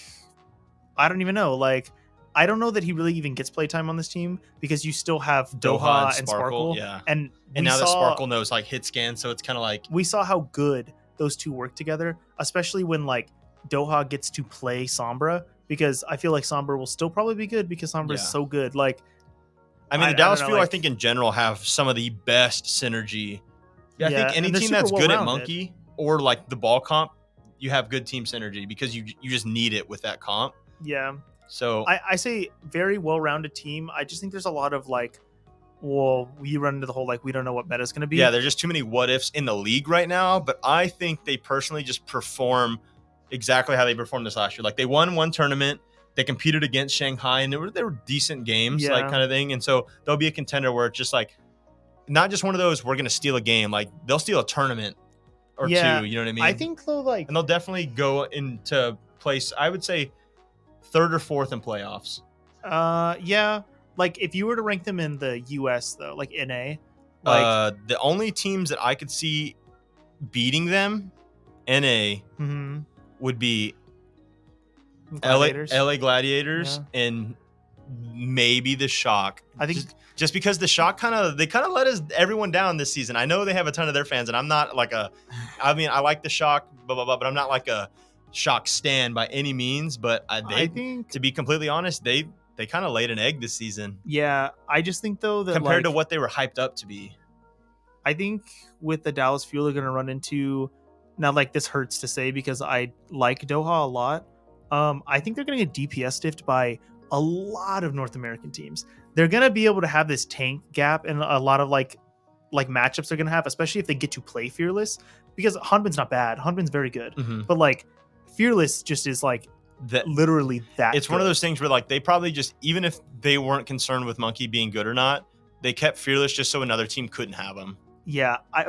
I don't even know. Like, I don't know that he really even gets playtime on this team because you still have Doha and Sparkle. Yeah. And now that Sparkle knows like hit scan, so it's kind of like we saw how good those two work together, especially when like Doha gets to play Sombra, because I feel like Sombra will still probably be good because Sombra is so good. Like, I mean, the Dallas Fuel, I think in general have some of the best synergy. Yeah, I think any team that's good at Monkey or like the ball comp, you have good team synergy because you just need it with that comp. Yeah. So I say very well-rounded team. I just think there's a lot of like, well, we run into the whole like we don't know what meta is going to be. Yeah, there's just too many what ifs in the league right now. But I think they personally just perform exactly how they performed this last year. Like they won one tournament, they competed against Shanghai, and they were decent games, like kind of thing. And so they'll be a contender where it's just like not just one of those we're going to steal a game. Like they'll steal a tournament or two. You know what I mean? I think though, like, and they'll definitely go into place. I would say. 3rd or 4th in playoffs. Yeah. Like if you were to rank them in the US though, like NA, like the only teams that I could see beating them, NA, would be LA Gladiators and maybe the Shock. I think just because the Shock they kind of let everyone down this season. I know they have a ton of their fans, and I'm not like I mean I like the Shock, blah blah blah, but I'm not like a Shock stan by any means, but I think to be completely honest, they kind of laid an egg this season. Yeah, I just think though that compared to what they were hyped up to be, I think with the Dallas Fuel they're going to run into now. Like this hurts to say because I like Doha a lot. I think they're going to get DPS stiffed by a lot of North American teams. They're going to be able to have this tank gap and a lot of like matchups they're going to have, especially if they get to play Fearless, because Hanbin's not bad. Hanbin's very good, but like. Fearless just is like literally that. It's one of those things where like they probably just, even if they weren't concerned with Monkey being good or not, they kept Fearless just so another team couldn't have him. Yeah. I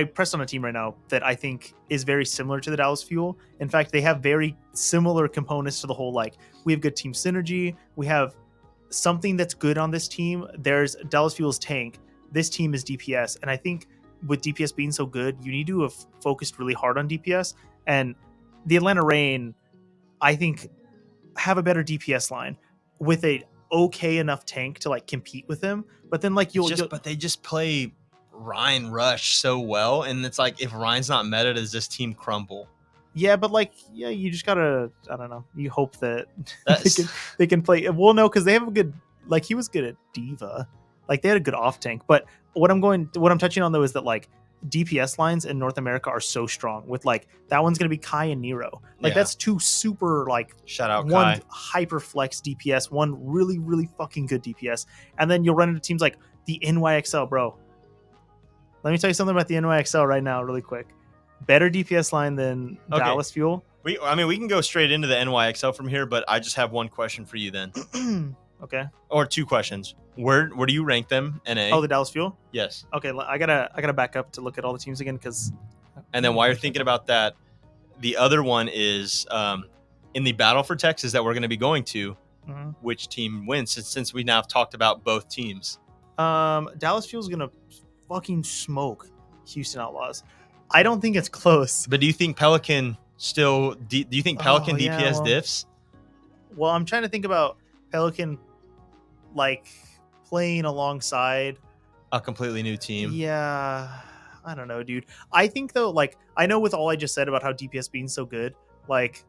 pressed on a team right now that I think is very similar to the Dallas Fuel. In fact, they have very similar components to the whole, like we have good team synergy. We have something that's good on this team. There's Dallas Fuel's tank. This team is DPS. And I think with DPS being so good, you need to have focused really hard on DPS. And the Atlanta Reign, I think have a better DPS line with a okay enough tank to like compete with him. But then like but they just play Ryan Rush so well, and it's like if Ryan's not meta, does this team crumble? Yeah, but like, yeah, you just gotta, I don't know. You hope that That's they can play. Well, no, because they have a good, like, he was good at Diva. Like, they had a good off tank. But what I'm touching on though is that like DPS lines in North America are so strong. With like that one's gonna be Kai and Nero. Like Yeah. that's two super like shout out one Kai. hyper flex DPS, one really really fucking good DPS, and then you'll run into teams like the NYXL, bro. Let me tell you something about the NYXL right now, really quick. Better DPS line than Okay. Dallas Fuel. We can go straight into the NYXL from here, but I just have one question for you then. Okay. Or two questions. Where do you rank them? NA. Oh, the Dallas Fuel. Yes. Okay, I gotta back up to look at all the teams again because. And then while you're thinking about that, the other one is in the battle for Texas that we're going to be going to. Mm-hmm. Which team wins? Since we now have talked about both teams. Dallas Fuel's gonna fucking smoke Houston Outlaws. I don't think it's close. But do you think Pelican still? Do you think Pelican DPS diffs? Well, I'm trying to think about Pelican, like playing alongside a completely new team. Yeah, I don't know, dude. I think though, like I know with all I just said about how DPS being so good, like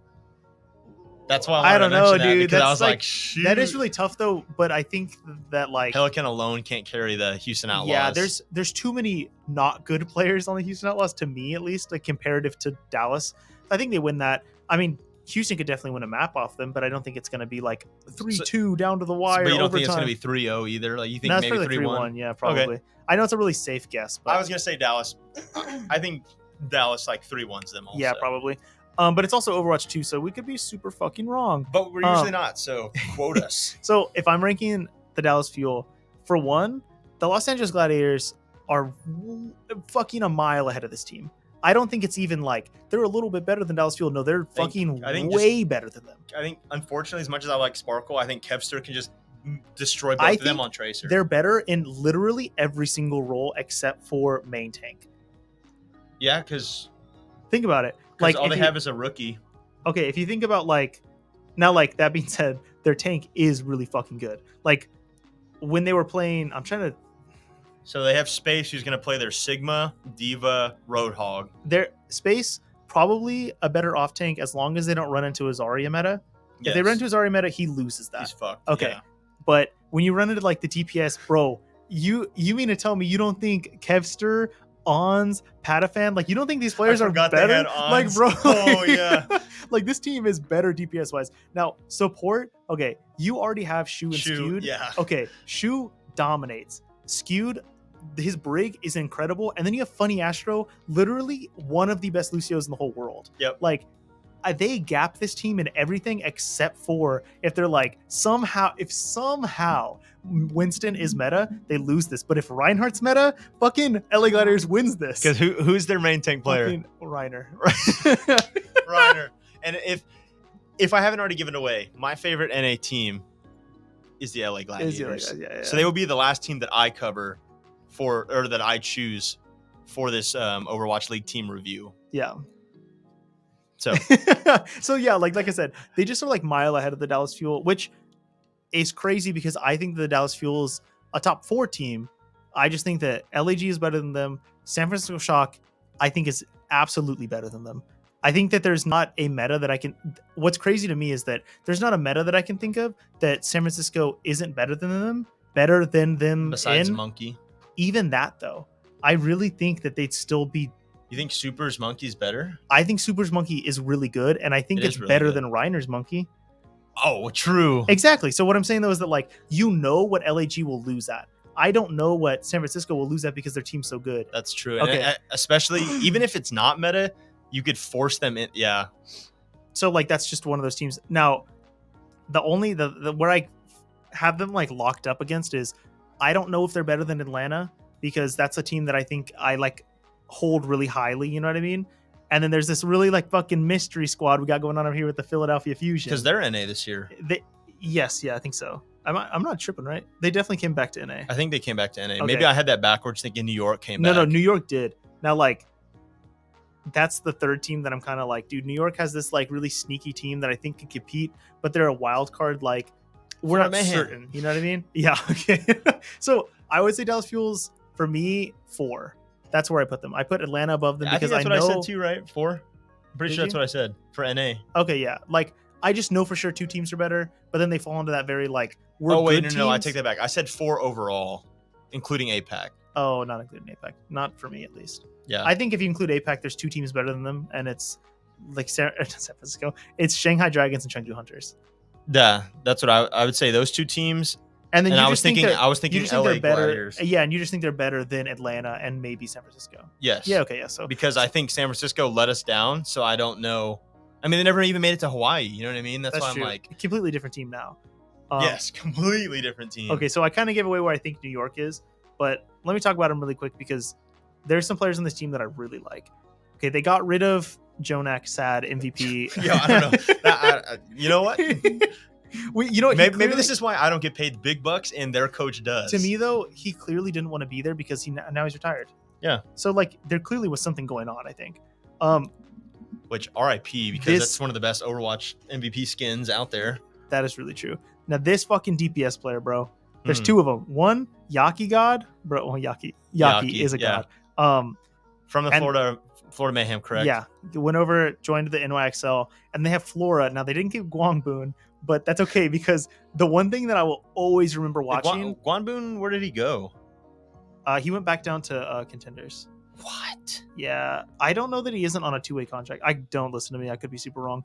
that's why I don't know, dude. That's I was like, shoot. That is really tough though. But I think that like Pelican alone can't carry the Houston Outlaws. Yeah, there's too many not good players on the Houston Outlaws to me at least, like comparative to Dallas. I think they win that. I mean, Houston could definitely win a map off them, but I don't think it's going to be like 3-2 down to the wire. But you don't overtime. think it's going to be 3-0 either? Like you think maybe 3-1? Yeah, probably. Okay. I know it's a really safe guess, but I was going to say Dallas. I think Dallas like 3-1s them also. Yeah, probably. But it's also Overwatch 2, so we could be super fucking wrong. But we're usually not, so quote us. So if I'm ranking the Dallas Fuel, for one, the Los Angeles Gladiators are fucking a mile ahead of this team. I don't think it's even like they're a little bit better than Dallas Fuel. No, they're fucking way better than them. I think, unfortunately, as much as I like Sparkle, I think Kevster can just destroy both of them on Tracer. They're better in literally every single role except for main tank. Yeah, because think about it. Like all they have is a rookie. Okay, if you think about like now, like that being said, their tank is really fucking good. Like when they were playing, I'm trying to. So they have Space, who's going to play their Sigma, Diva, Roadhog. Their Space, probably a better off tank as long as they don't run into his Zarya meta. Yes. If they run into his Zarya meta, he loses that. He's fucked. Okay. Yeah. But when you run into like the DPS, bro, you mean to tell me you don't think Kevster, Ons, Patafan, like you don't think these players are better? Like, bro, oh yeah. Like this team is better DPS wise. Now, support, okay, you already have Shu and Skewed. Yeah. Okay, Shu dominates. Skewed, his brig is incredible. And then you have Funny Astro, literally one of the best Lucios in the whole world. Yep. Like, they gap this team in everything except for if they're like somehow Winston is meta, they lose this. But if Reinhardt's meta, fucking LA Gladiators wins this. Because who's their main tank player? Fucking Reiner. Reiner. And if I haven't already given away, my favorite NA team is the LA Gladiators. Yeah. So they will be the last team that I cover or that I choose for this Overwatch League team review. Yeah. So yeah, like I said, they just are like mile ahead of the Dallas Fuel, which is crazy because I think the Dallas Fuel is a top 4 team. I just think that LAG is better than them. San Francisco Shock, I think, is absolutely better than them. I think that there's not a meta that I can. What's crazy to me is that there's not a meta that I can think of that San Francisco isn't better than them. Besides Monkey. Even that though, I really think that they'd still be. You think Super's Monkey's better? I think Super's Monkey is really good, and I think it's really better than Reiner's Monkey. Oh, true. Exactly. So what I'm saying though is that like what LAG will lose at. I don't know what San Francisco will lose at because their team's so good. That's true. Okay. And especially even if it's not meta, you could force them in. Yeah. So like that's just one of those teams. Now, the only the where I have them like locked up against is I don't know if they're better than Atlanta because that's a team that I think I like hold really highly, you know what I mean? And then there's this really like fucking mystery squad we got going on over here with the Philadelphia Fusion. Because they're NA this year. Yes, I think so. I'm not tripping, right? They definitely came back to NA. I think they came back to NA. Okay. Maybe I had that backwards thinking New York came back. No, New York did. Now, like, that's the third team that I'm kind of like, dude, New York has this like really sneaky team that I think can compete, but they're a wild card. Like, we're not certain. You know what I mean? Yeah. Okay. So I would say Dallas Fuel's for me 4. That's where I put them. I put Atlanta above them because I think that's I know. What I said too, right? 4. I'm pretty sure that's what I said for NA. Okay, yeah. Like I just know for sure 2 teams are better, but then they fall into that very like we're Oh wait, good no, I teams. take that back. I said 4 overall, including APAC. Oh, not including APAC. Not for me at least. Yeah. I think if you include APAC, there's 2 teams better than them, and it's like San Francisco. It's Shanghai Dragons and Chengdu Hunters. Yeah, that's what I would say. Those 2 teams. And then I was thinking LA they're better. Gladiators. Yeah, and you just think they're better than Atlanta and maybe San Francisco. Yes. Yeah. Okay. Yeah. So because I think San Francisco let us down, so I don't know. I mean, they never even made it to Hawaii. You know what I mean? That's why true. I'm like, a completely different team now. Yes, completely different team. Okay, so I kind of gave away where I think New York is, but let me talk about them really quick because there's some players on this team that I really like. Okay, they got rid of Jonah, sad MVP. Yeah, I don't know. You know what? Maybe this is why I don't get paid big bucks and their coach does. To me, though, he clearly didn't want to be there because now he's retired. Yeah. So like, there clearly was something going on. I think. Which RIP because that's one of the best Overwatch MVP skins out there. That is really true. Now this fucking DPS player, bro. There's 2 of them. One Yaki God, bro. Well, Yaki is a god. From the Florida Mayhem, correct? Yeah, went over, joined the NYXL, and they have Flora. Now they didn't give Guangboon, but that's okay because the one thing that I will always remember watching. Guangboon, where did he go? He went back down to Contenders. What? Yeah, I don't know that he isn't on a 2-way contract. I don't listen to me. I could be super wrong.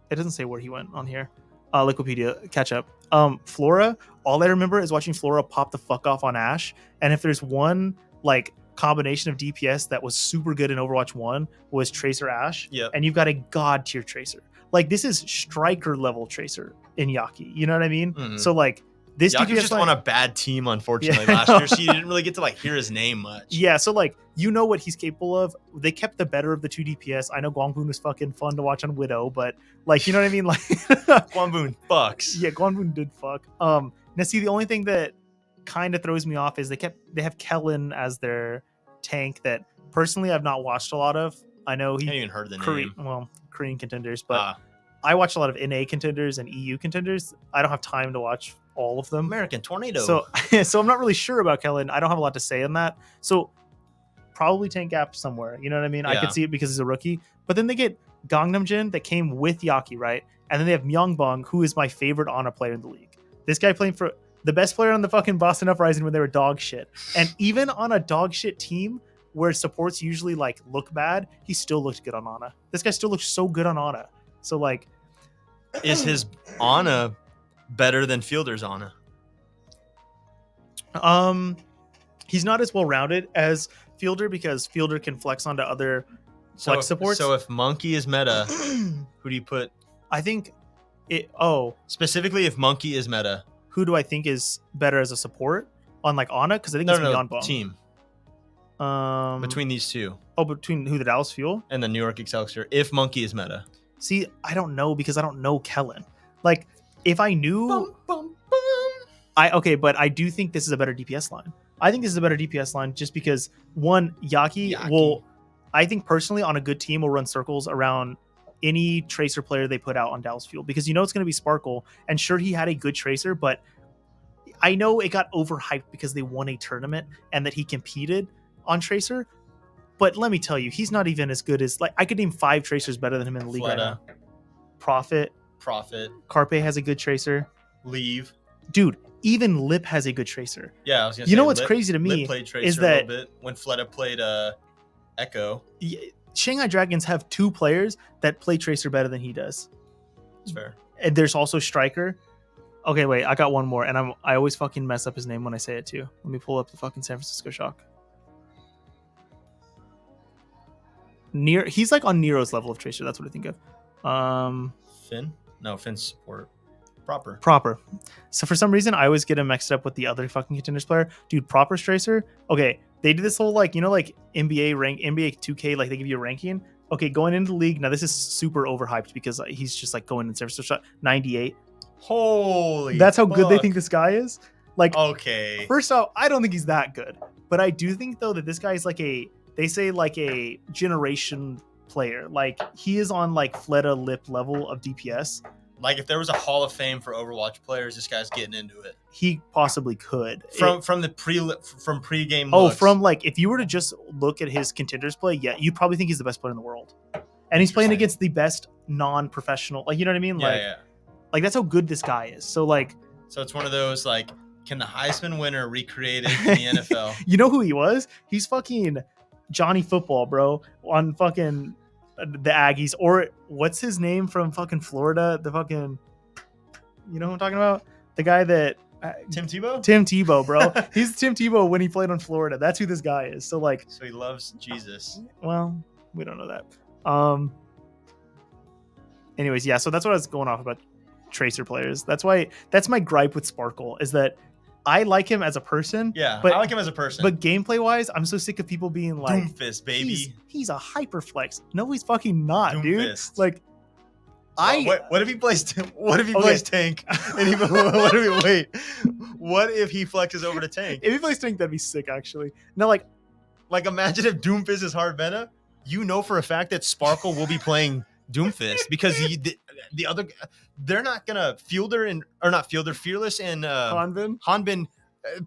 It doesn't say where he went on here. Wikipedia, catch up. Flora, all I remember is watching Flora pop the fuck off on Ashe. And if there's one like combination of DPS that was super good in Overwatch 1 was Tracer Ashe. Yep. And you've got a god tier Tracer. Like this is striker level Tracer in Yaki. You know what I mean? Mm-hmm. So like this Yaki's just on a bad team, unfortunately, last year. So you didn't really get to like hear his name much. Yeah, so like you know what he's capable of. They kept the better of the 2 DPS. I know Guangboon was fucking fun to watch on Widow, but like you know what I mean? Like Guangboon fucks. Yeah, Guangboon did fuck. Now see the only thing that kind of throws me off is they have Kellen as their tank that personally I've not watched a lot of. I know he I haven't even heard the name. Korean contenders, but I watch a lot of NA contenders and EU contenders. I don't have time to watch all of them. American Tornado. So I'm not really sure about Kellen. I don't have a lot to say on that. So probably tank gap somewhere. You know what I mean? Yeah. I could see it because he's a rookie. But then they get Gangnam Jin that came with Yaki, right? And then they have Myeongbong, who is my favorite Ana player in the league. This guy playing for the best player on the fucking Boston Uprising when they were dog shit. And even on a dog shit team where supports usually like look bad, he still looked good on Ana. This guy still looks so good on Ana. So like, is his Ana better than Fielder's Ana? He's not as well rounded as Fielder because Fielder can flex onto other flex supports. So if Monkey is meta, who do you put? I think specifically if Monkey is meta, who do I think is better as a support on like Ana? Because I think it's Myeongbong. Team. Between these 2. Oh, between who? The Dallas Fuel and the New York Excelsior. If Monkey is meta. See, I don't know because I don't know Kellen. Like, if I knew, but I do think this is a better DPS line. I think this is a better DPS line just because one, Yaki will, I think personally on a good team will run circles around any Tracer player they put out on Dallas Fuel because you know it's going to be Sparkle. And sure, he had a good Tracer, but I know it got overhyped because they won a tournament and that he competed on Tracer. But let me tell you, he's not even as good as, like, I could name 5 Tracers better than him in the league right now. Profit. Carpe has a good Tracer. Leave. Dude, even Lip has a good Tracer. Yeah, I was gonna say, you know what's crazy to me Lip played Tracer is that a little bit when Fleta played Echo. Shanghai Dragons have 2 players that play Tracer better than he does. That's fair. And there's also Striker. Okay, wait, I got one more, and I always fucking mess up his name when I say it too. Let me pull up the fucking San Francisco Shock. He's like on Nero's level of Tracer. That's what I think of. Finn? No, Finn's support. Proper. So for some reason, I always get him mixed up with the other fucking Contenders player. Dude, Proper's Tracer. Okay, they did this whole like, you know, like NBA 2K, like they give you a ranking. Okay, going into the league. Now this is super overhyped because he's just like going in San Francisco Shot 98. Holy That's how good they think this guy is. Like, okay. First off, I don't think he's that good. But I do think though that this guy is like that they say like a generation player. Like he is on like Fleta lip level of DPS. Like if there was a Hall of Fame for Overwatch players, this guy's getting into it. He possibly could. From pre-game Oh, looks. from like if you were to just look at his contenders play, yeah, you'd probably think he's the best player in the world. And he's playing against the best non-professional. Like, you know what I mean? Like that's how good this guy is. So like, so it's one of those like, can the Heisman winner recreate it in the NFL? You know who he was? He's fucking Johnny Football, bro, on fucking the Aggies. Or what's his name from fucking Florida? The fucking, you know who I'm talking about? The guy that Tim Tebow? Tim Tebow, bro. He's Tim Tebow when he played on Florida. That's who this guy is. So like, so he loves Jesus. Well, we don't know that. Anyways, yeah, so that's what I was going off about Tracer players. That's my gripe with Sparkle is that I like him as a person. Yeah, but, I like him as a person. But gameplay wise, I'm so sick of people being like, Doomfist, baby. He's a hyperflex. No, he's fucking not, Doomfist. Dude. Like, what if he plays plays tank? And he, what if he flexes over to tank? If he plays tank, that'd be sick, actually. No, like imagine if Doomfist is hard meta. You know for a fact that Sparkle will be playing Doomfist because the other, they're not gonna Fearless and Hanbin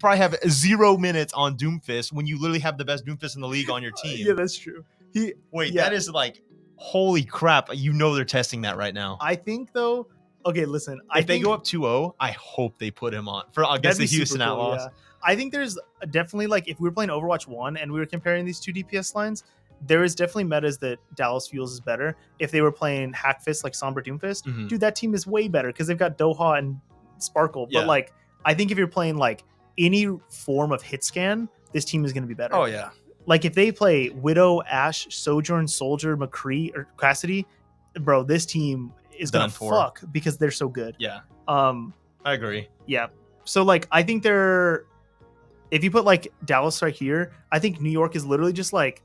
probably have 0 minutes on Doomfist when you literally have the best Doomfist in the league on your team. Yeah, that's true. That is like, holy crap! You know they're testing that right now. I think though. Okay, listen. If they go up 2-0, I hope they put him on for against the Houston Outlaws. Yeah. I think there's definitely like if we were playing Overwatch 1 and we were comparing these two DPS lines, there is definitely metas that Dallas feels is better. If they were playing Hackfist like Sombra Doomfist, dude, that team is way better because they've got Doha and Sparkle. Yeah. But like, I think if you're playing like any form of hit scan, this team is going to be better. Oh yeah. Like if they play Widow, Ashe, Sojourn, Soldier, McCree, or Cassidy, bro, this team is going to fuck because they're so good. Yeah. I agree. Yeah. So like, I think if you put like Dallas right here, I think New York is literally just like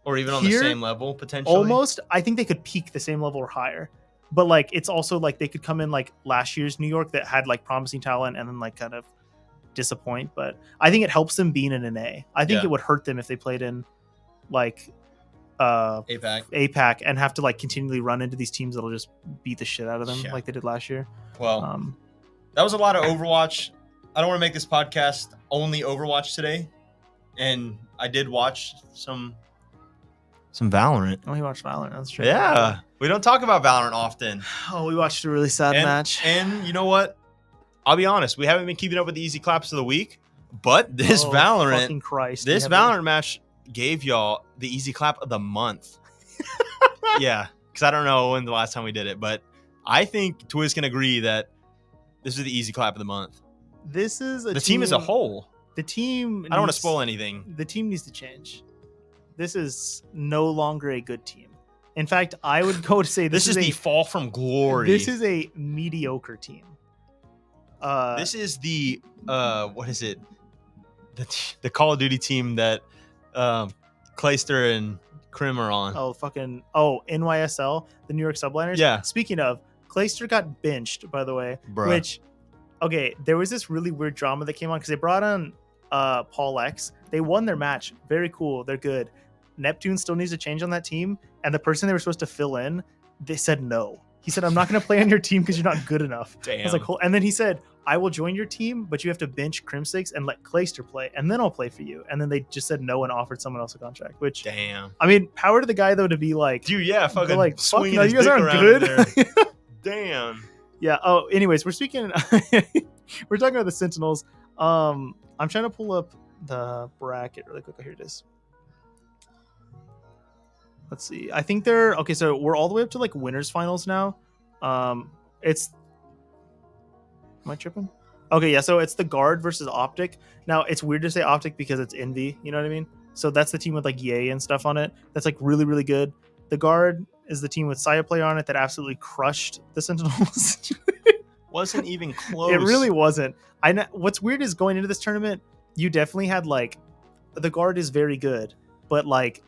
or even on the same level potentially. Almost, I think they could peak the same level or higher. But like, it's also like they could come in like last year's New York that had like promising talent and then like kind of disappoint. But I think it helps them being in an A. I think it would hurt them if they played in like APAC and have to like continually run into these teams that'll just beat the shit out of them like they did last year. Well, that was a lot of Overwatch. I don't want to make this podcast only Overwatch today, and I did watch some Valorant. Oh, you watched Valorant. That's true. Yeah, we don't talk about Valorant often. Oh, we watched a really sad match. And you know what? I'll be honest. We haven't been keeping up with the easy claps of the week, but this Valorant match gave y'all the easy clap of the month. Yeah, because I don't know when the last time we did it, but I think Twizz can agree that this is the easy clap of the month. This is the team as a whole. The team. I don't want to spoil anything. The team needs to change. This is no longer a good team. In fact, I would go to say this is the fall from glory. This is a mediocre team. This is the what is it? The Call of Duty team that Clayster and Krim are on. NYSL, the New York Subliners. Yeah. Speaking of, Clayster got benched, by the way. Bruh. Which, okay, there was this really weird drama that came on because they brought on Paul X. They won their match. Very cool. They're good. Neptune still needs to change on that team. And the person they were supposed to fill in, they said no. He said, I'm not going to play on your team because you're not good enough. Damn. I was like, cool. And then he said, I will join your team, but you have to bench Crimsix and let Clayster play, and then I'll play for you. And then they just said no and offered someone else a contract, which, damn. I mean, power to the guy, though, to be like, dude, yeah, fucking like, swinging fuck, no, you guys aren't good. Damn. Yeah. Oh, anyways, we're talking about the Sentinels. I'm trying to pull up the bracket really quick. Here it is. Let's see. I think they're okay. So we're all the way up to like winners finals now. Am I tripping? Okay, yeah. So it's the Guard versus Optic. Now it's weird to say Optic because it's Envy. You know what I mean? So that's the team with like Yay and stuff on it. That's like really, really good. The Guard is the team with Saya player on it that absolutely crushed the Sentinels. Wasn't even close. It really wasn't. I know what's weird is going into this tournament, you definitely had like the Guard is very good, but like,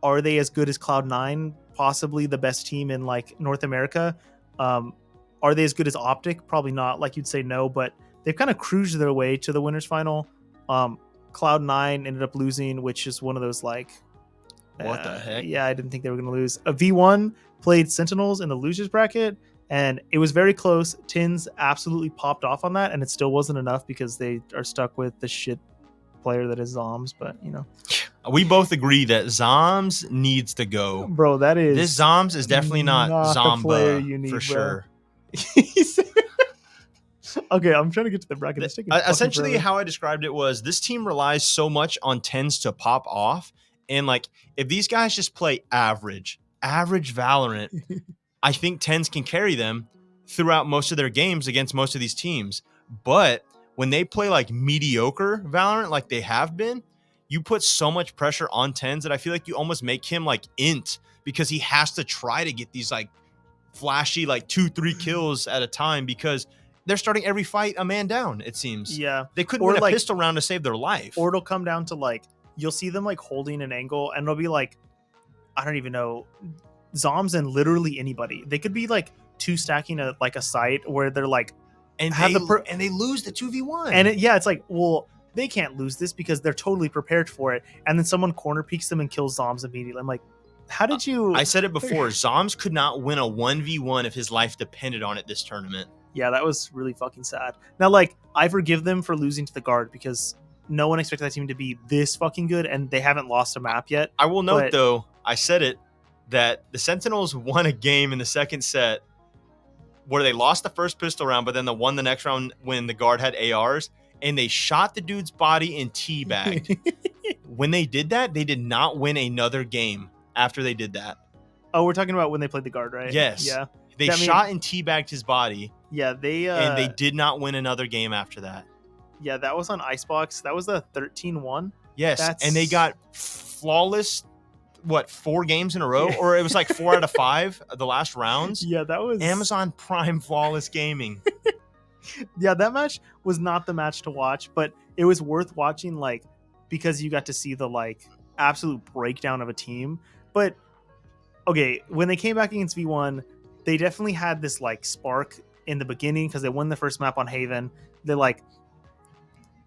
are they as good as Cloud9? Possibly the best team in like North America. Are they as good as Optic? Probably not. Like you'd say no, but they've kind of cruised their way to the winners final. Cloud9 ended up losing, which is one of those like What the heck? Yeah, I didn't think they were going to lose. A V1 played Sentinels in the losers bracket, and it was very close. Tins absolutely popped off on that, and it still wasn't enough because they are stuck with the shit player that is Zoms. But We both agree that Zoms needs to go. bro, that is This Zoms is definitely not the player Zomba you need, for sure. Okay, I'm trying to get to the bracket. Essentially, how I described it was this team relies so much on Tens to pop off, and like if these guys just play average Valorant, I think Tens can carry them throughout most of their games against most of these teams. But when they play like mediocre Valorant, like they have been, you put so much pressure on Tens that I feel like you almost make him like int because he has to try to get these like flashy like 2-3 kills at a time because they're starting every fight a man down, it seems. Yeah. They couldn't win a pistol round to save their life. Or it'll come down to like, you'll see them like holding an angle and it'll be like, I don't even know, Zoms and literally anybody. They could be like 2 stacking a site where they're like, and they lose the 2v1. And it's like, well, they can't lose this because they're totally prepared for it. And then someone corner peeks them and kills Zoms immediately. I'm like, how did you? I said it before. Zoms could not win a 1v1 if his life depended on it this tournament. Yeah, that was really fucking sad. Now, like, I forgive them for losing to the Guard because no one expected that team to be this fucking good, and they haven't lost a map yet. I will note, though, I said it, that the Sentinels won a game in the second set where they lost the first pistol round, but then they won the next round when the Guard had ARs, and they shot the dude's body and teabagged. When they did that, they did not win another game after they did that. Oh, we're talking about when they played the Guard, right? Yes. Yeah. They shot and teabagged his body. Yeah, and they did not win another game after that. Yeah, that was on Icebox. That was the 13-1. Yes, and they got flawless, 4 games in a row? Or it was like 4 out of 5, the last rounds? Yeah, that was... Amazon Prime flawless gaming. Yeah, that match was not the match to watch, but it was worth watching, like, because you got to see the, like, absolute breakdown of a team. But, okay, when they came back against V1, they definitely had this, like, spark in the beginning because they won the first map on Haven.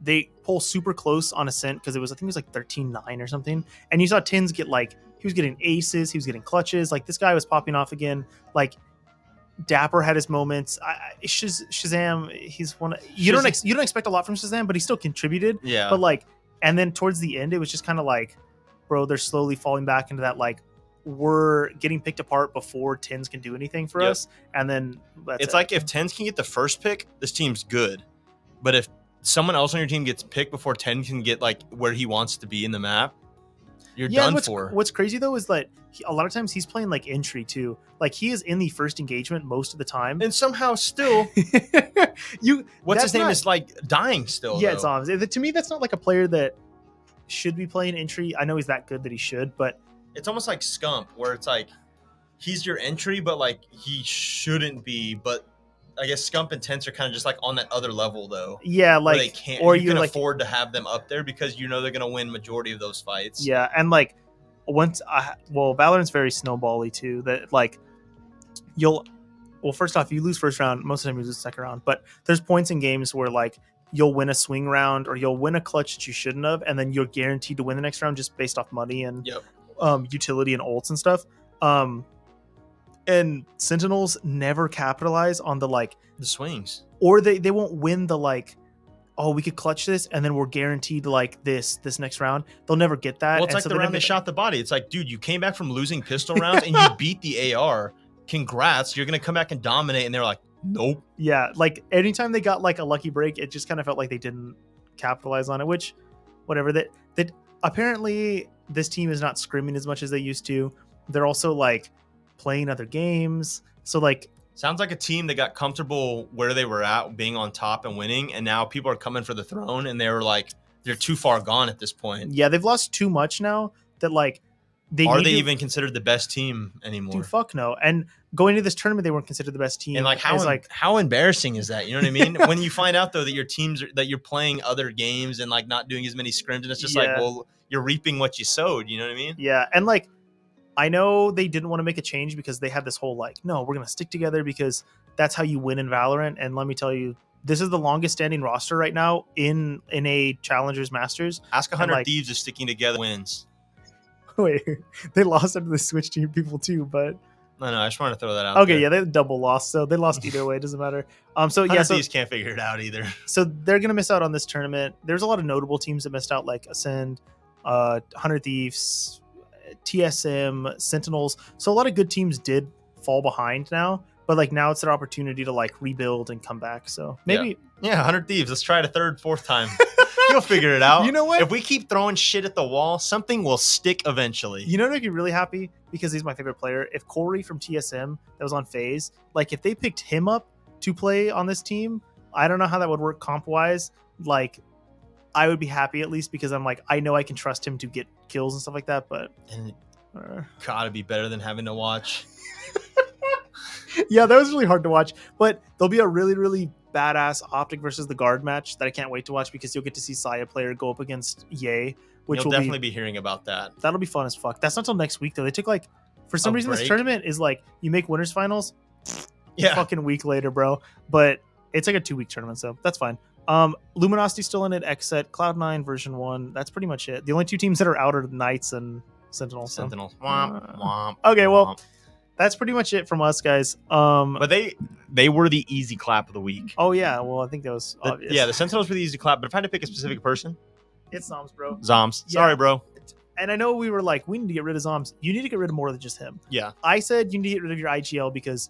They pull super close on Ascent because I think it was like 13-9 or something. And you saw Tins get like, he was getting aces, he was getting clutches. Like this guy was popping off again. Like Dapper had his moments. Shazam, he's one. You don't expect a lot from Shazam, but he still contributed. Yeah. But like, and then towards the end, it was just kind of like, bro, they're slowly falling back into that like, we're getting picked apart before Tins can do anything for us, and then it's like if Tins can get the first pick, this team's good. But if someone else on your team gets picked before 10 can get like where he wants to be in the map, you're done for. What's crazy though is that a lot of times he's playing like entry too. Like he is in the first engagement most of the time, and somehow still what's his name is like dying still. Yeah, it's obvious. To me, that's not like a player that should be playing entry. I know he's that good that he should, but it's almost like Scump, where it's like he's your entry, but like he shouldn't be. But I guess Scump and Tense are kind of just like on that other level, though. Yeah, like they can't, or you can afford to have them up there because you know they're gonna win majority of those fights. Yeah, and like Valorant's very snowbally too. That like first off, you lose first round, most of the time you lose second round. But there's points in games where like you'll win a swing round or you'll win a clutch that you shouldn't have, and then you're guaranteed to win the next round just based off money and utility and ults and stuff. And Sentinels never capitalize on the swings, or they won't win the like, oh, we could clutch this and then we're guaranteed like this next round. They'll never get that. Well, it's like the round they shot the body. It's like, dude, you came back from losing pistol rounds and you beat the AR. Congrats, you're gonna come back and dominate. And they're like, nope. Yeah, like anytime they got like a lucky break, it just kind of felt like they didn't capitalize on it. Which, whatever. That apparently this team is not scrimming as much as they used to. They're also like playing other games. So like, sounds like a team that got comfortable where they were at, being on top and winning, and now people are coming for the throne, and they're like, they're too far gone at this point. Yeah, they've lost too much now that like are they even considered the best team anymore? Dude, fuck no. And going into this tournament, they weren't considered the best team. And like how embarrassing is that? You know what I mean? When you find out though that your teams that you're playing other games and like not doing as many scrims, and it's just like, well, you're reaping what you sowed. You know what I mean? Yeah, and like I know they didn't want to make a change because they had this whole like, no, we're gonna stick together because that's how you win in Valorant. And let me tell you, this is the longest standing roster right now in a Challengers Masters. Ask 100 Thieves if sticking together wins. Wait, they lost under the Switch team people too, but No, I just wanted to throw that out. okay, there. yeah, they double lost, so they lost either way. It doesn't matter. So 100 yeah, so Thieves can't figure it out either. so they're gonna miss out on this tournament. There's a lot of notable teams that missed out, like Ascend, 100 Thieves, TSM, Sentinels. So a lot of good teams did fall behind now, but like now it's their opportunity to like rebuild and come back. So maybe Yeah, 100 Thieves. Let's try it a third, fourth time. You'll figure it out. You know what? If we keep throwing shit at the wall, something will stick eventually. You know what would be really happy, because he's my favorite player? If Corey from TSM that was on FaZe, like if they picked him up to play on this team, I don't know how that would work comp wise. Like I would be happy at least, because I'm like, I know I can trust him to get kills and stuff like that. But And gotta be better than having to watch. yeah, that was really hard to watch. But there'll be a really, really badass Optic versus the Guard match that I can't wait to watch, because you'll get to see Saya player go up against Ye, which You'll will definitely be hearing about that. That'll be fun as fuck. That's not until next week though. They took like, for some A reason this break? tournament is like you make winners finals Yeah. fucking week later, bro. But it's like a 2-week tournament, so that's fine. Luminosity's still in it, Xset, Cloud9 version 1. That's pretty much it. The only two teams that are out are Knights and Sentinels. So. Sentinels. Womp, womp, Okay, well, womp. that's pretty much it from us, guys. But they were the easy clap of the week. Oh yeah, well I think that was obvious. Yeah, the Sentinels were the easy clap, but if I had to pick a specific person, it's Zoms, bro. Zoms. Yeah. Sorry, bro. And I know we were like, we need to get rid of Zoms. You need to get rid of more than just him. Yeah. I said you need to get rid of your IGL, because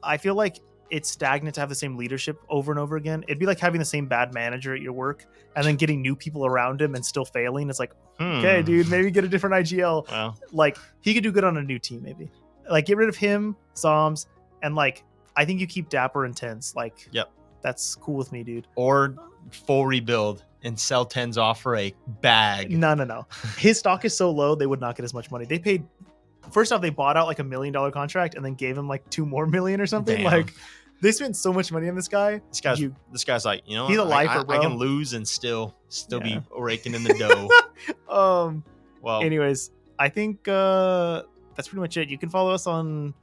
I feel like it's stagnant to have the same leadership over and over again. It'd be like having the same bad manager at your work and then getting new people around him and still failing. It's like, okay, dude, maybe get a different IGL. Well, Like he could do good on a new team, maybe. Like get rid of him, Zoms, and like I think you keep Dapper and Tense. Like, yep, that's cool with me, dude. or full rebuild and sell tens off for a bag. No. His stock is so low, they would not get as much money. They paid. First off, they bought out like $1 million contract and then gave him like 2 more million or something. Damn. Like they spent so much money on this guy. This guy's like, you know, He's a lifer, I bro. can lose and still Yeah. be raking in the dough. Well, Anyways, I think that's pretty much it. You can follow us on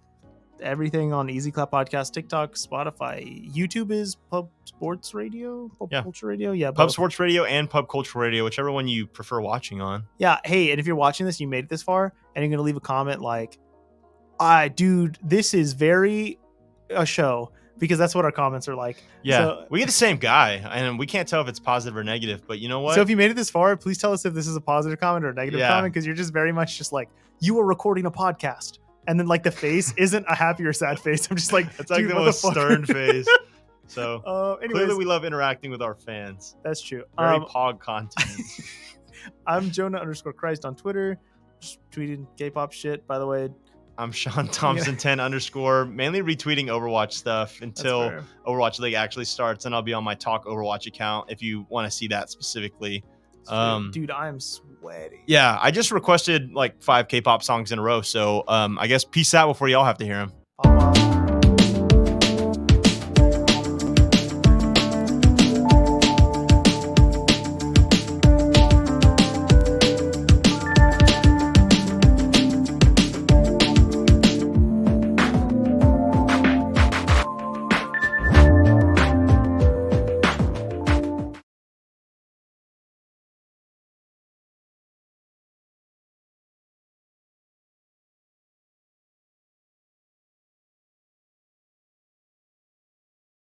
everything on Ezclappodcast, TikTok, Spotify. YouTube is Pub Sports Radio, Pub Yeah. Culture Radio. Yeah, Pub both. Sports Radio and Pub Culture Radio, whichever one you prefer watching on. Yeah. Hey, and if you're watching this, you made it this far, and you're gonna leave a comment like, dude, this is very a show," because that's what our comments are like. Yeah, So, we get the same guy, and we can't tell if it's positive or negative. But you know what? so if you made it this far, please tell us if this is a positive comment or a negative Yeah. comment, because you're just very much just like, you were recording a podcast. And then like the face isn't a happy or sad face. I'm just like, it's like dude, the what most fuck? stern face. So Anyways, clearly, we love interacting with our fans. that's true. Very pog content. I'm Jonah_Christ on Twitter. Just tweeting K-pop shit, by the way. I'm Sean Thompson 10 _, mainly retweeting Overwatch stuff until fair. Overwatch League actually starts, and I'll be on my Talk Overwatch account if you want to see that specifically. Dude, I'm sweaty. Yeah, I just requested like 5 K-pop songs in a row, so I guess peace out before y'all have to hear them.